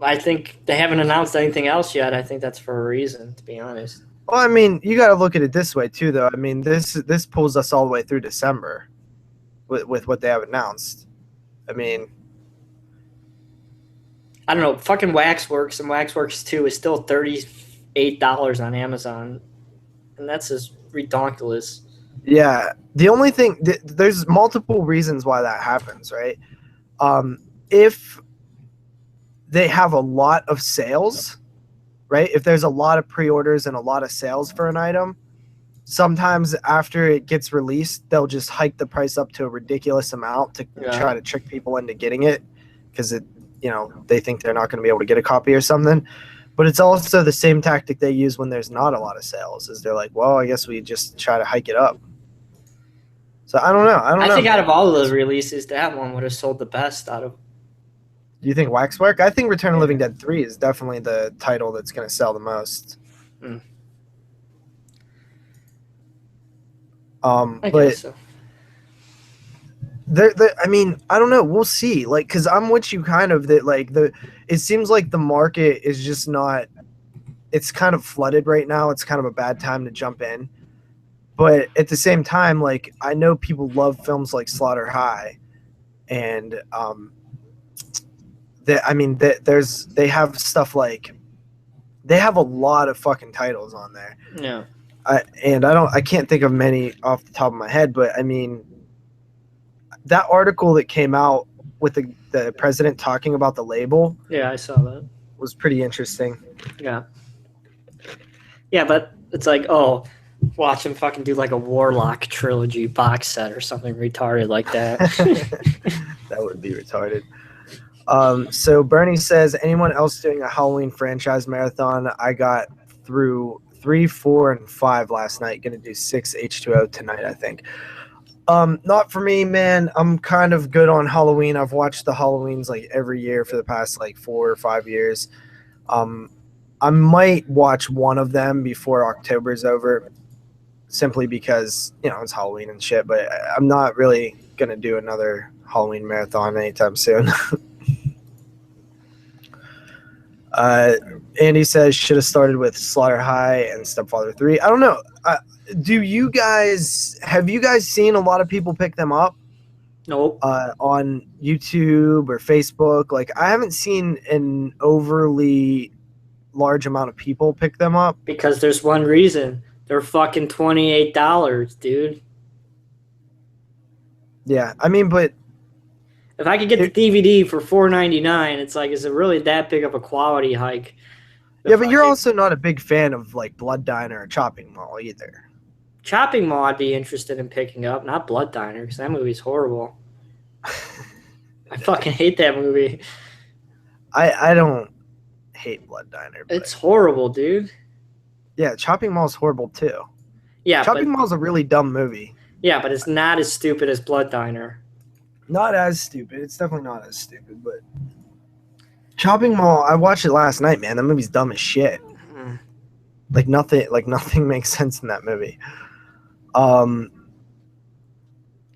I think they haven't announced anything else yet. I think that's for a reason, to be honest. Well, I mean, you got to look at it this way too, though. I mean, this pulls us all the way through December with what they have announced. I mean, I don't know. Fucking Waxworks and Waxworks 2 is still $38 on Amazon, and that's just ridiculous. Yeah, the only thing there's multiple reasons why that happens, right? If they have a lot of sales, right? If there's a lot of pre-orders and a lot of sales for an item, sometimes after it gets released, they'll just hike the price up to a ridiculous amount to try to trick people into getting it, because they think they're not going to be able to get a copy or something. But it's also the same tactic they use when there's not a lot of sales, is they're like, well, I guess we just try to hike it up. So I don't know. I think out of all of those releases, that one would have sold the best out of. Do you think Waxwork? I think Return of the Living Dead 3 is definitely the title that's going to sell the most. I guess so. I mean, I don't know. We'll see. Like, because I'm with you kind of that, like, it seems like the market is just not, it's kind of flooded right now. It's kind of a bad time to jump in. But at the same time, like, I know people love films like Slaughter High, and they have stuff like, they have a lot of fucking titles on there. Yeah. I can't think of many off the top of my head, but I mean, that article that came out with the president talking about the label. Yeah, I saw that. Was pretty interesting. Yeah. Yeah, but it's like, oh, watch him fucking do like a Warlock trilogy box set or something retarded like that. That would be retarded. So Bernie says, anyone else doing a Halloween franchise marathon? I got through 3, 4, and 5 last night. Gonna do 6 H2O tonight, I think. Not for me, man. I'm kind of good on Halloween. I've watched the Halloweens like every year for the past like 4 or 5 years. I might watch one of them before October's over, simply because, it's Halloween and shit, but I'm not really gonna do another Halloween marathon anytime soon. Andy says should have started with Slaughter High and Stepfather 3. I don't know. Have you guys seen a lot of people pick them up? Nope. On YouTube or Facebook? Like, I haven't seen an overly large amount of people pick them up. Because there's one reason. They're fucking $28, dude. Yeah, I mean, but if I could get the DVD for $4.99, it's like, is it really that big of a quality hike? Yeah, but you're also not a big fan of like Blood Diner or Chopping Mall either. Chopping Mall I'd be interested in picking up, not Blood Diner, because that movie's horrible. I fucking hate that movie. I don't hate Blood Diner. But it's horrible, dude. Yeah, Chopping Mall's horrible too. Yeah, Chopping Mall's a really dumb movie. Yeah, but it's not as stupid as Blood Diner. Not as stupid. It's definitely not as stupid, but Chopping Mall, I watched it last night, man. That movie's dumb as shit. Like nothing makes sense in that movie.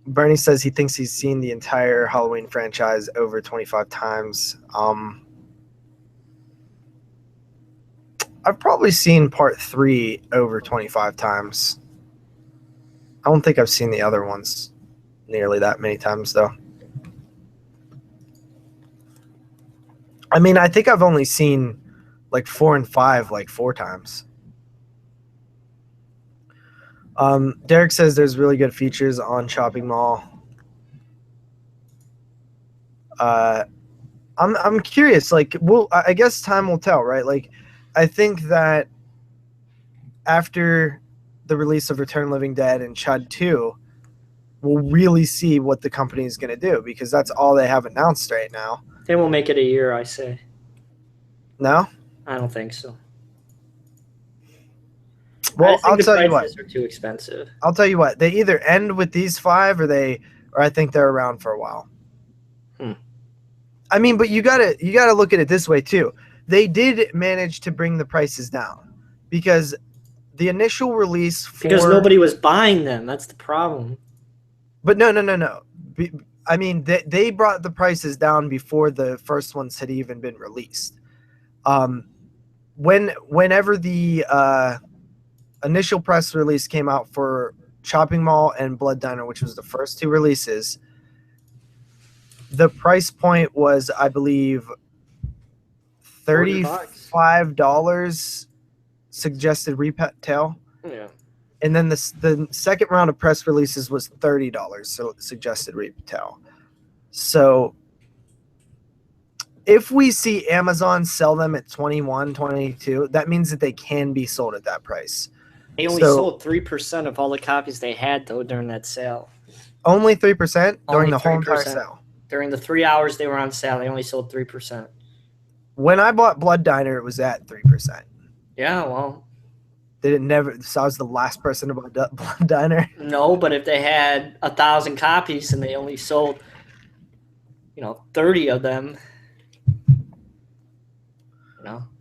Bernie says he thinks he's seen the entire Halloween franchise over 25 times. I've probably seen part 3 over 25 times. I don't think I've seen the other ones nearly that many times, though. I mean, I think I've only seen like 4 and 5 like 4 times. Derek says there's really good features on Chopping Mall. I'm curious. Like, I guess time will tell, right? Like, I think that after the release of Return of the Living Dead and Chud 2, we'll really see what the company is going to do, because that's all they have announced right now. They won't make it a year, I say. No? I don't think so. I Well, just I'll think the tell you what. prices are too expensive. I'll tell you what. They either end with these 5, or I think they're around for a while. I mean, but you gotta look at it this way too. They did manage to bring the prices down because the initial release Because nobody was buying them. That's the problem. But no. I mean, they brought the prices down before the first ones had even been released. Whenever the initial press release came out for Chopping Mall and Blood Diner, which was the first 2 releases, the price point was, I believe, $35 suggested retail. Yeah. And then the second round of press releases was $30, so suggested retail. So if we see Amazon sell them at 21, 22, that means that they can be sold at that price. They only sold 3% of all the copies they had, though, during that sale. Only 3% during the whole entire sale? During the 3 hours they were on sale, they only sold 3%. When I bought Blood Diner, it was at 3%. Yeah, well. So I was the last person to buy Blood Diner? No, but if they had 1,000 copies and they only sold, 30 of them,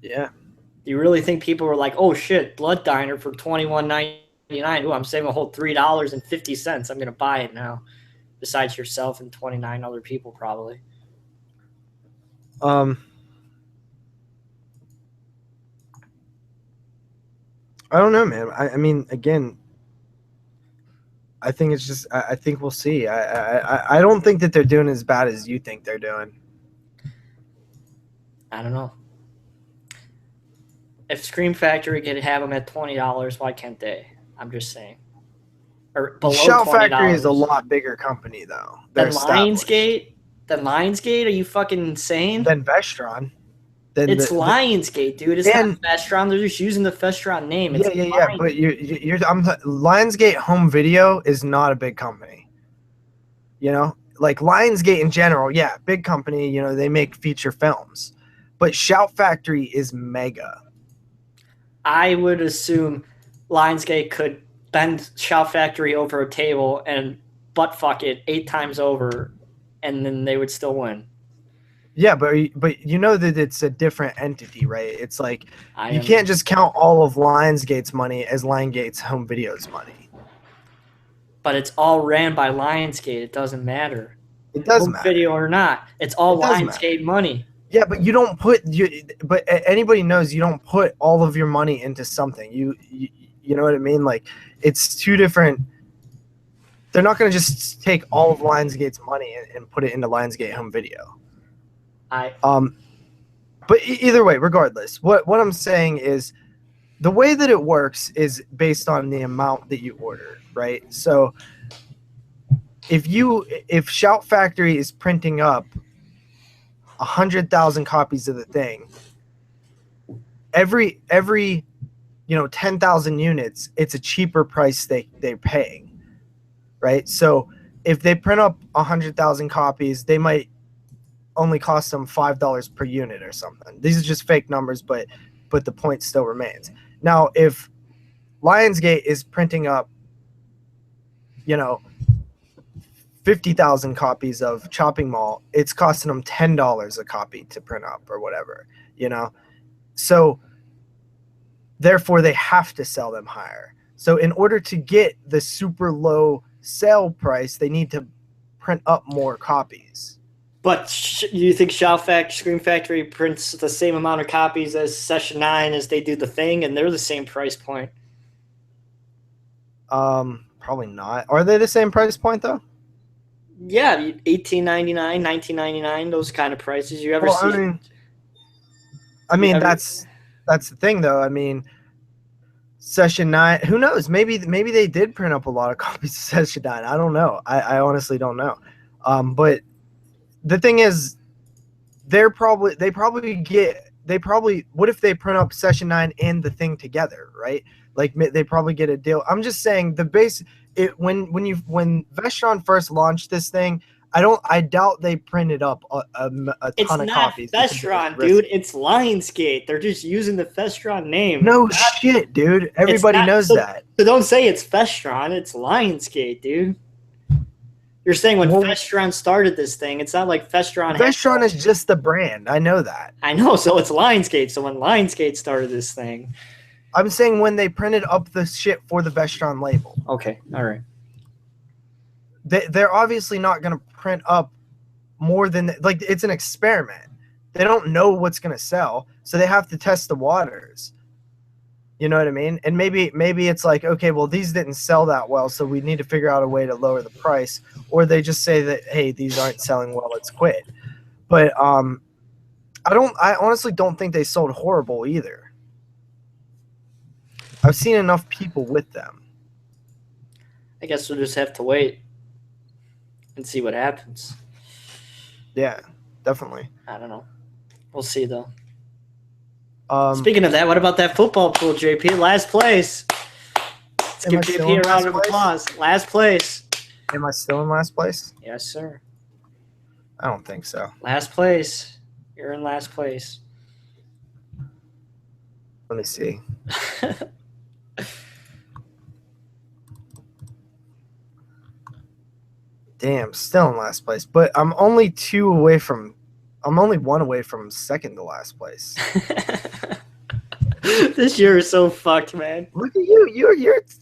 Yeah. Do you really think people were like, oh shit, Blood Diner for $21.99? Ooh, I'm saving a whole $3.50. I'm gonna buy it now. Besides yourself and 29 other people, probably. I don't know, man. I mean, again, I think it's just. I think we'll see. I don't think that they're doing as bad as you think they're doing. I don't know. If Scream Factory could have them at $20, why can't they? I'm just saying. Or below Shout $20. Factory is a lot bigger company, though. Than Lionsgate? Lionsgate? Are you fucking insane? Than Vestron. It's Lionsgate, dude. It's not Vestron. They're just using the Vestron name. It's yeah. But Lionsgate Home Video is not a big company. Like Lionsgate in general, yeah, big company. They make feature films, but Shout Factory is mega. I would assume Lionsgate could bend Shout Factory over a table and butt fuck it 8 times over, and then they would still win. Yeah, but you know that it's a different entity, right? It's like you can't just count all of Lionsgate's money as Lionsgate's Home Video's money. But it's all ran by Lionsgate. It doesn't matter. It does matter. Home Video or not. It's all Lionsgate money. Yeah, but you don't but anybody knows you don't put all of your money into something. You know what I mean? Like, it's 2 different. They're not going to just take all of Lionsgate's money and put it into Lionsgate Home Video. But either way, regardless, what I'm saying is the way that it works is based on the amount that you order, right? So if Shout Factory is printing up 100,000 copies of the thing, every 10,000 units, it's a cheaper price they're paying, right? So if they print up 100,000 copies, they might only cost them $5 per unit or something. These are just fake numbers, but the point still remains. Now, if Lionsgate is printing up, 50,000 copies of Chopping Mall, it's costing them $10 a copy to print up or whatever, So therefore, they have to sell them higher. So in order to get the super low sale price, they need to print up more copies. But you think Scream Factory prints the same amount of copies as Session 9 as they do The Thing, and they're the same price point? Probably not. Are they the same price point, though? Yeah, $18.99, $19.99, those kind of prices. You ever see? I mean, that's the thing, though. I mean, Session 9, who knows? Maybe they did print up a lot of copies of Session 9. I don't know. I honestly don't know. But the thing is, what if they print up Session 9 and The Thing together, right? Like, they probably get a deal. I'm just saying when Vestron first launched this thing, I doubt they printed up a It's ton of not copies. Vestron, dude. It's Lionsgate. They're just using the Vestron name. No shit, dude. Everybody knows that. So don't say it's Vestron. It's Lionsgate, dude. You're saying when Vestron started this thing, it's not like Vestron. Vestron is just the brand. I know that. I know. So it's Lionsgate. So when Lionsgate started this thing. I'm saying when they printed up the shit for the Vestron label. Okay. All right. They're obviously not going to print up more than, like, it's an experiment. They don't know what's going to sell, so they have to test the waters. You know what I mean? And maybe it's like, okay, well, these didn't sell that well, so we need to figure out a way to lower the price. Or they just say that, hey, these aren't selling well, let's quit. But I honestly don't think they sold horrible either. I've seen enough people with them. I guess we'll just have to wait and see what happens. Yeah, definitely. I don't know. We'll see, though. Speaking of that, what about that football pool, JP? Last place. Let's give JP a round of applause. Last place. Am I still in last place? Yes, sir. I don't think so. Last place. You're in last place. Let me see. Damn, still in last place. But I'm only one away from second to last place. This year is so fucked, man. Look at you.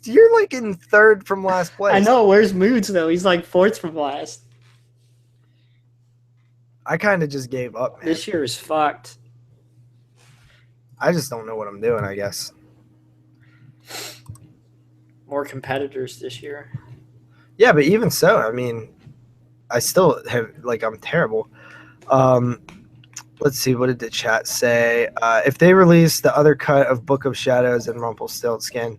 You're like in third from last place. I know. Where's Moods, though? He's like fourth from last. I kind of just gave up, man. This year is fucked. I just don't know what I'm doing, I guess. More competitors this year. Yeah, but even so, I mean, I still have, like, I'm terrible. Let's see, what did the chat say? If they release the other cut of Book of Shadows and Rumpelstiltskin,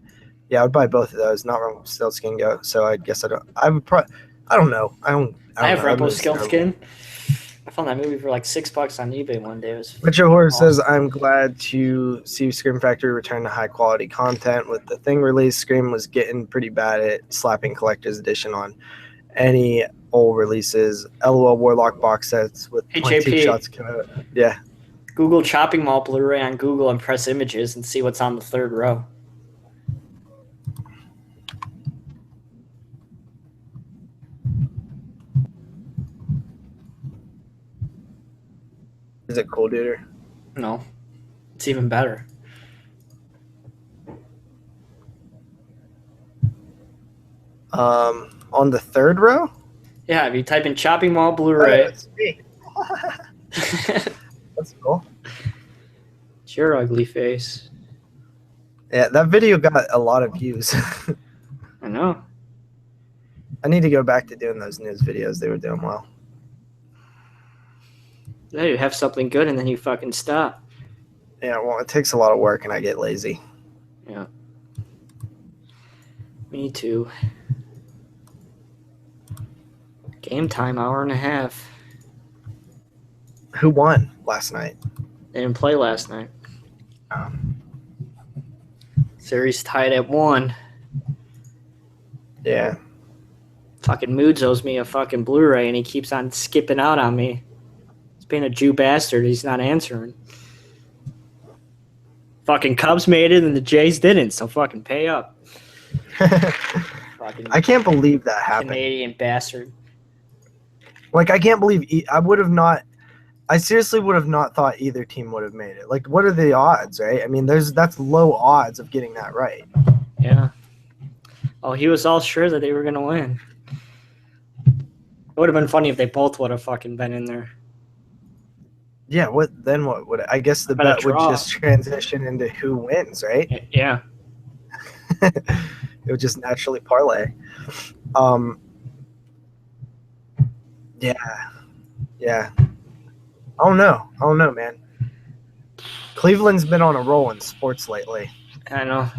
yeah, I would buy both of those, not Rumpelstiltskin go. So I guess I don't know. I have Rumpelstiltskin. I found that movie for like $6 on eBay one day. It was Richard Horse says, I'm glad to see Scream Factory return to high quality content. With the Thing release, Scream was getting pretty bad at slapping collector's edition on any old releases. LOL Warlock box sets with 22 shots come out. Yeah. Google Chopping Mall Blu-ray on Google and press images and see what's on the third row. Is it cool, dude? No. It's even better. On the third row? Yeah, if you type in Chopping Mall Blu-ray. Oh, that's me. That's cool. It's your ugly face. Yeah, that video got a lot of views. I know. I need to go back to doing those news videos. They were doing well. Yeah, you have something good and then you fucking stop. Yeah, well, it takes a lot of work and I get lazy. Yeah. Me too. Game time, hour and a half. Who won last night? They didn't play last night. Series tied at 1. Yeah. Fucking Moods owes me a fucking Blu-ray and he keeps on skipping out on me. He's being a Jew bastard. He's not answering. Fucking Cubs made it and the Jays didn't, so fucking pay up. I can't believe that happened. Canadian bastard. Like, I can't believe I seriously would have not thought either team would have made it. Like, what are the odds, right? I mean, that's low odds of getting that right. Yeah. Oh, he was all sure that they were going to win. It would have been funny if they both would have fucking been in there. Yeah, what would I guess the bet would just transition into who wins, right? Yeah. It would just naturally parlay. Yeah. I don't know, man. Cleveland's been on a roll in sports lately. I know.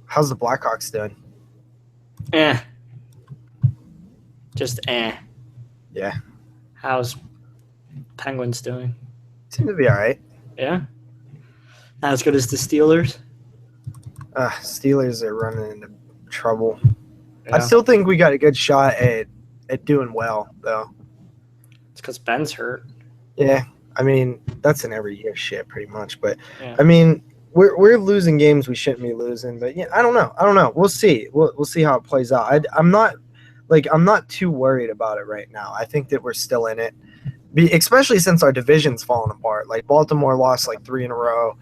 How's the Blackhawks doing? Just Yeah. How's Penguins doing? Seem to be all right. Yeah? Not as good as the Steelers? Steelers are running into trouble. Yeah. I still think we got a good shot at doing well, though. It's because Ben's hurt. Yeah, I mean that's an every year shit, pretty much. But Yeah. I mean, we're losing games we shouldn't be losing. But yeah, I don't know. We'll see. We'll see how it plays out. I'm not too worried about it right now. I think that we're still in it, especially since our division's falling apart. Like Baltimore lost like 3 in a row.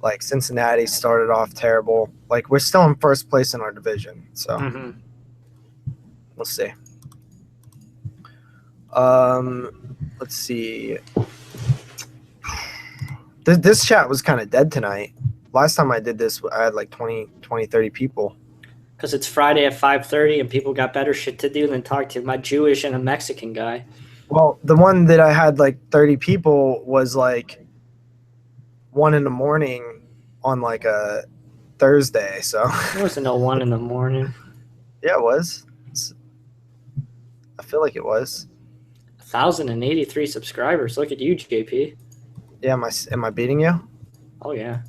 Like Cincinnati started off terrible. Like we're still in first place in our division. So we'll see. Let's see. This chat was kind of dead tonight. Last time I did this, I had like 20, 30 people. Because it's Friday at 5:30 and people got better shit to do than talk to my Jewish and a Mexican guy. Well, the one that I had like 30 people was like 1 in the morning on like a Thursday. So It wasn't no 1 in the morning. Yeah, it was. I feel like it was. 1,083 subscribers. Look at you, JP. Yeah, am I beating you? Oh yeah.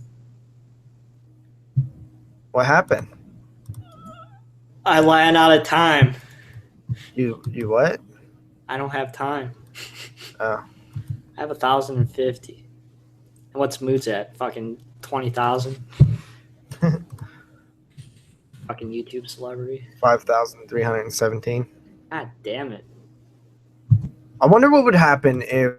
What happened? I ran out of time. You what? I don't have time. Oh. I have 1,050. And what's Moods at? Fucking 20,000. Fucking YouTube celebrity. 5,317. God damn it. I wonder what would happen if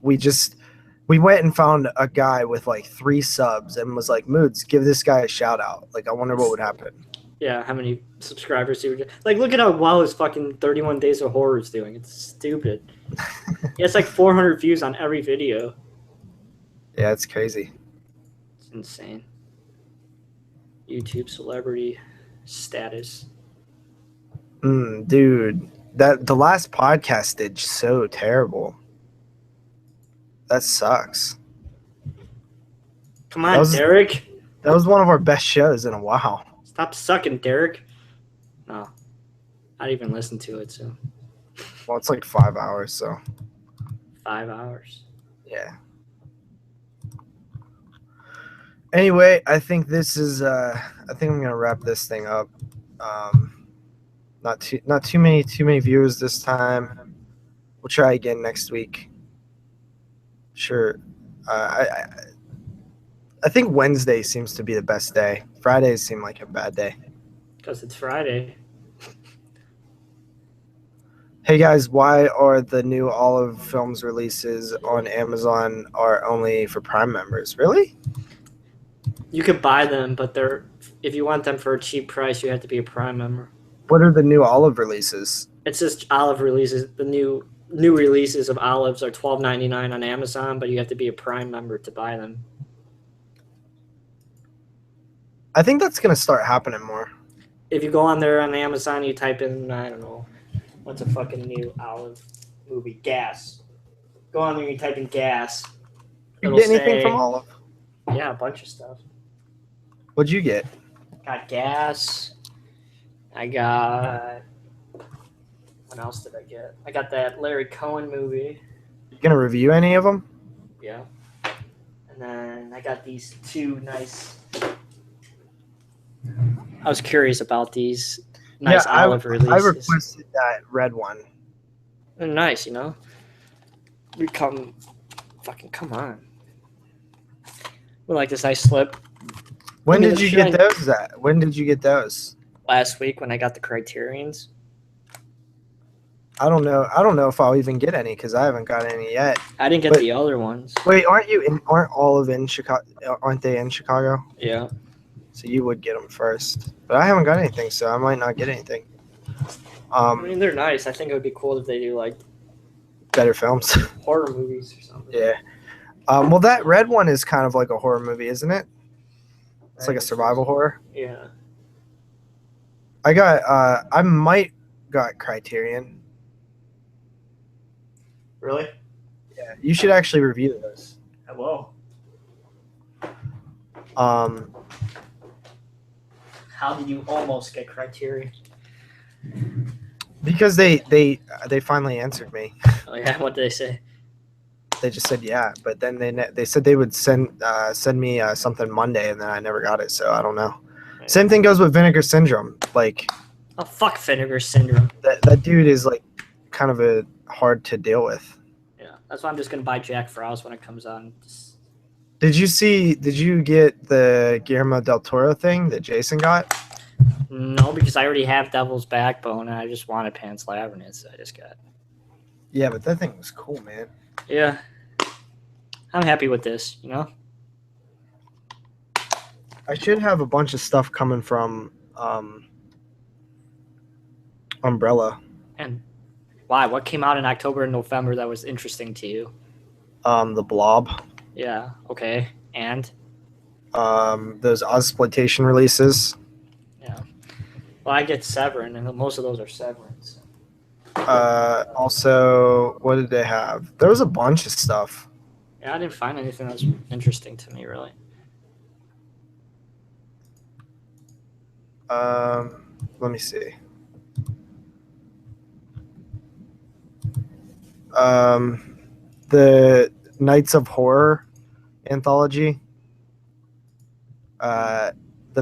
we went and found a guy with like 3 subs and was like, Moods, give this guy a shout out. Like, I wonder what would happen. Yeah, how many subscribers he would get. Like, look at how well his fucking 31 Days of Horror is doing. It's stupid. He has like 400 views on every video. Yeah, it's crazy. It's insane. YouTube celebrity status. Dude, the last podcast did so terrible. That sucks. Come on, Derek. That was one of our best shows in a while. Stop sucking, Derek. No. I didn't even listen to it, so. Well, it's like 5 hours, so. 5 hours. Yeah. Anyway, I think this is I think I'm gonna wrap this thing up. Not too many viewers this time. We'll try again next week. Sure. I think Wednesday seems to be the best day. Fridays seem like a bad day. Because it's Friday. Hey guys, why are the new Olive Films releases on Amazon are only for Prime members? Really? You could buy them, but if you want them for a cheap price, you have to be a Prime member. What are the new Olive releases? It's just Olive releases. The new releases of Olives are $12.99 on Amazon, but you have to be a Prime member to buy them. I think that's gonna start happening more. If you go on there on Amazon, you type in, I don't know, what's a fucking new Olive movie? Gas. Go on there, you type in Gas. You get anything from Olive? Yeah, a bunch of stuff. What'd you get? Got Gas. I got... What else did I get? I got that Larry Cohen movie. You gonna review any of them? Yeah. And then I got these 2 nice... I was curious about these nice Olive releases. I requested that red one. They're nice, you know? Come on. We like this nice slip. When did you get those at? When did you get those? Last week when I got the Criterions. I don't know if I'll even get any because I haven't got any yet. I didn't get the other ones. Wait, aren't Olive in Chicago? Aren't they in Chicago? Yeah. So you would get them first, but I haven't got anything, so I might not get anything. I mean, they're nice. I think it would be cool if they do like better films, horror movies or something. Yeah. Well, that red one is kind of like a horror movie, isn't it? It's like a survival horror. Yeah. I might got Criterion. Really? Yeah. You should actually review those. I will. How did you almost get Criterion? Because they finally answered me. Oh yeah, what did they say? They just said yeah, but then they said they would send me something Monday, and then I never got it, so I don't know. Right. Same thing goes with Vinegar Syndrome. Like, Oh, fuck Vinegar Syndrome. That dude is like kind of a hard to deal with. Yeah, that's why I'm just gonna buy Jack Frost when it comes on. Did you get the Guillermo del Toro thing that Jason got? No, because I already have Devil's Backbone, and I just wanted Pan's Labyrinth, so I just got. Yeah, but that thing was cool, man. Yeah, I'm happy with this. You know. I should have a bunch of stuff coming from Umbrella. And why? What came out in October and November that was interesting to you? The Blob. Yeah. Okay. And. Those Ozploitation releases. Yeah. Well, I get Severin, and most of those are Severins. Also, what did they have? There was a bunch of stuff. Yeah, I didn't find anything that was interesting to me, really. Let me see. The Knights of Horror anthology. The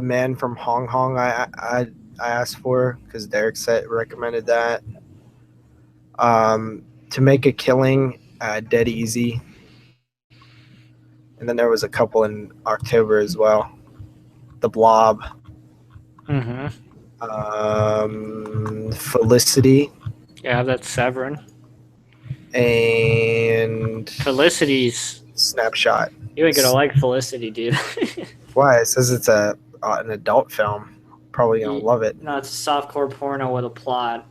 Man from Hong Kong. I asked for because Derek recommended that. To Make a Killing, Dead Easy, and then there was a couple in October as well. The Blob. Mm-hmm. Felicity. Yeah, that's Severin. And Felicity's Snapshot. You ain't gonna like Felicity, dude. Why? It says it's an adult film. Probably gonna love it. No, it's a softcore porno with a plot.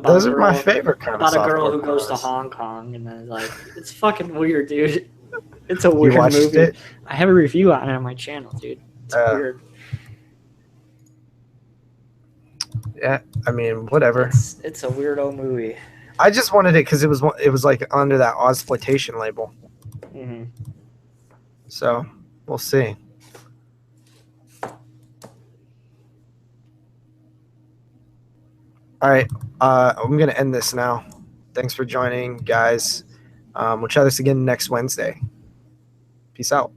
Those are my favorite kind of about a girl who softcore goes to pornos. Hong Kong and then like it's fucking weird, dude. It's a weird You watched movie. it? I have a review on it on my channel, dude. It's weird. Yeah, I mean, whatever. It's a weirdo movie. I just wanted it because it was like under that Ozploitation label. Mm-hmm. So we'll see. All right, I'm gonna end this now. Thanks for joining, guys. We'll try this again next Wednesday. Peace out.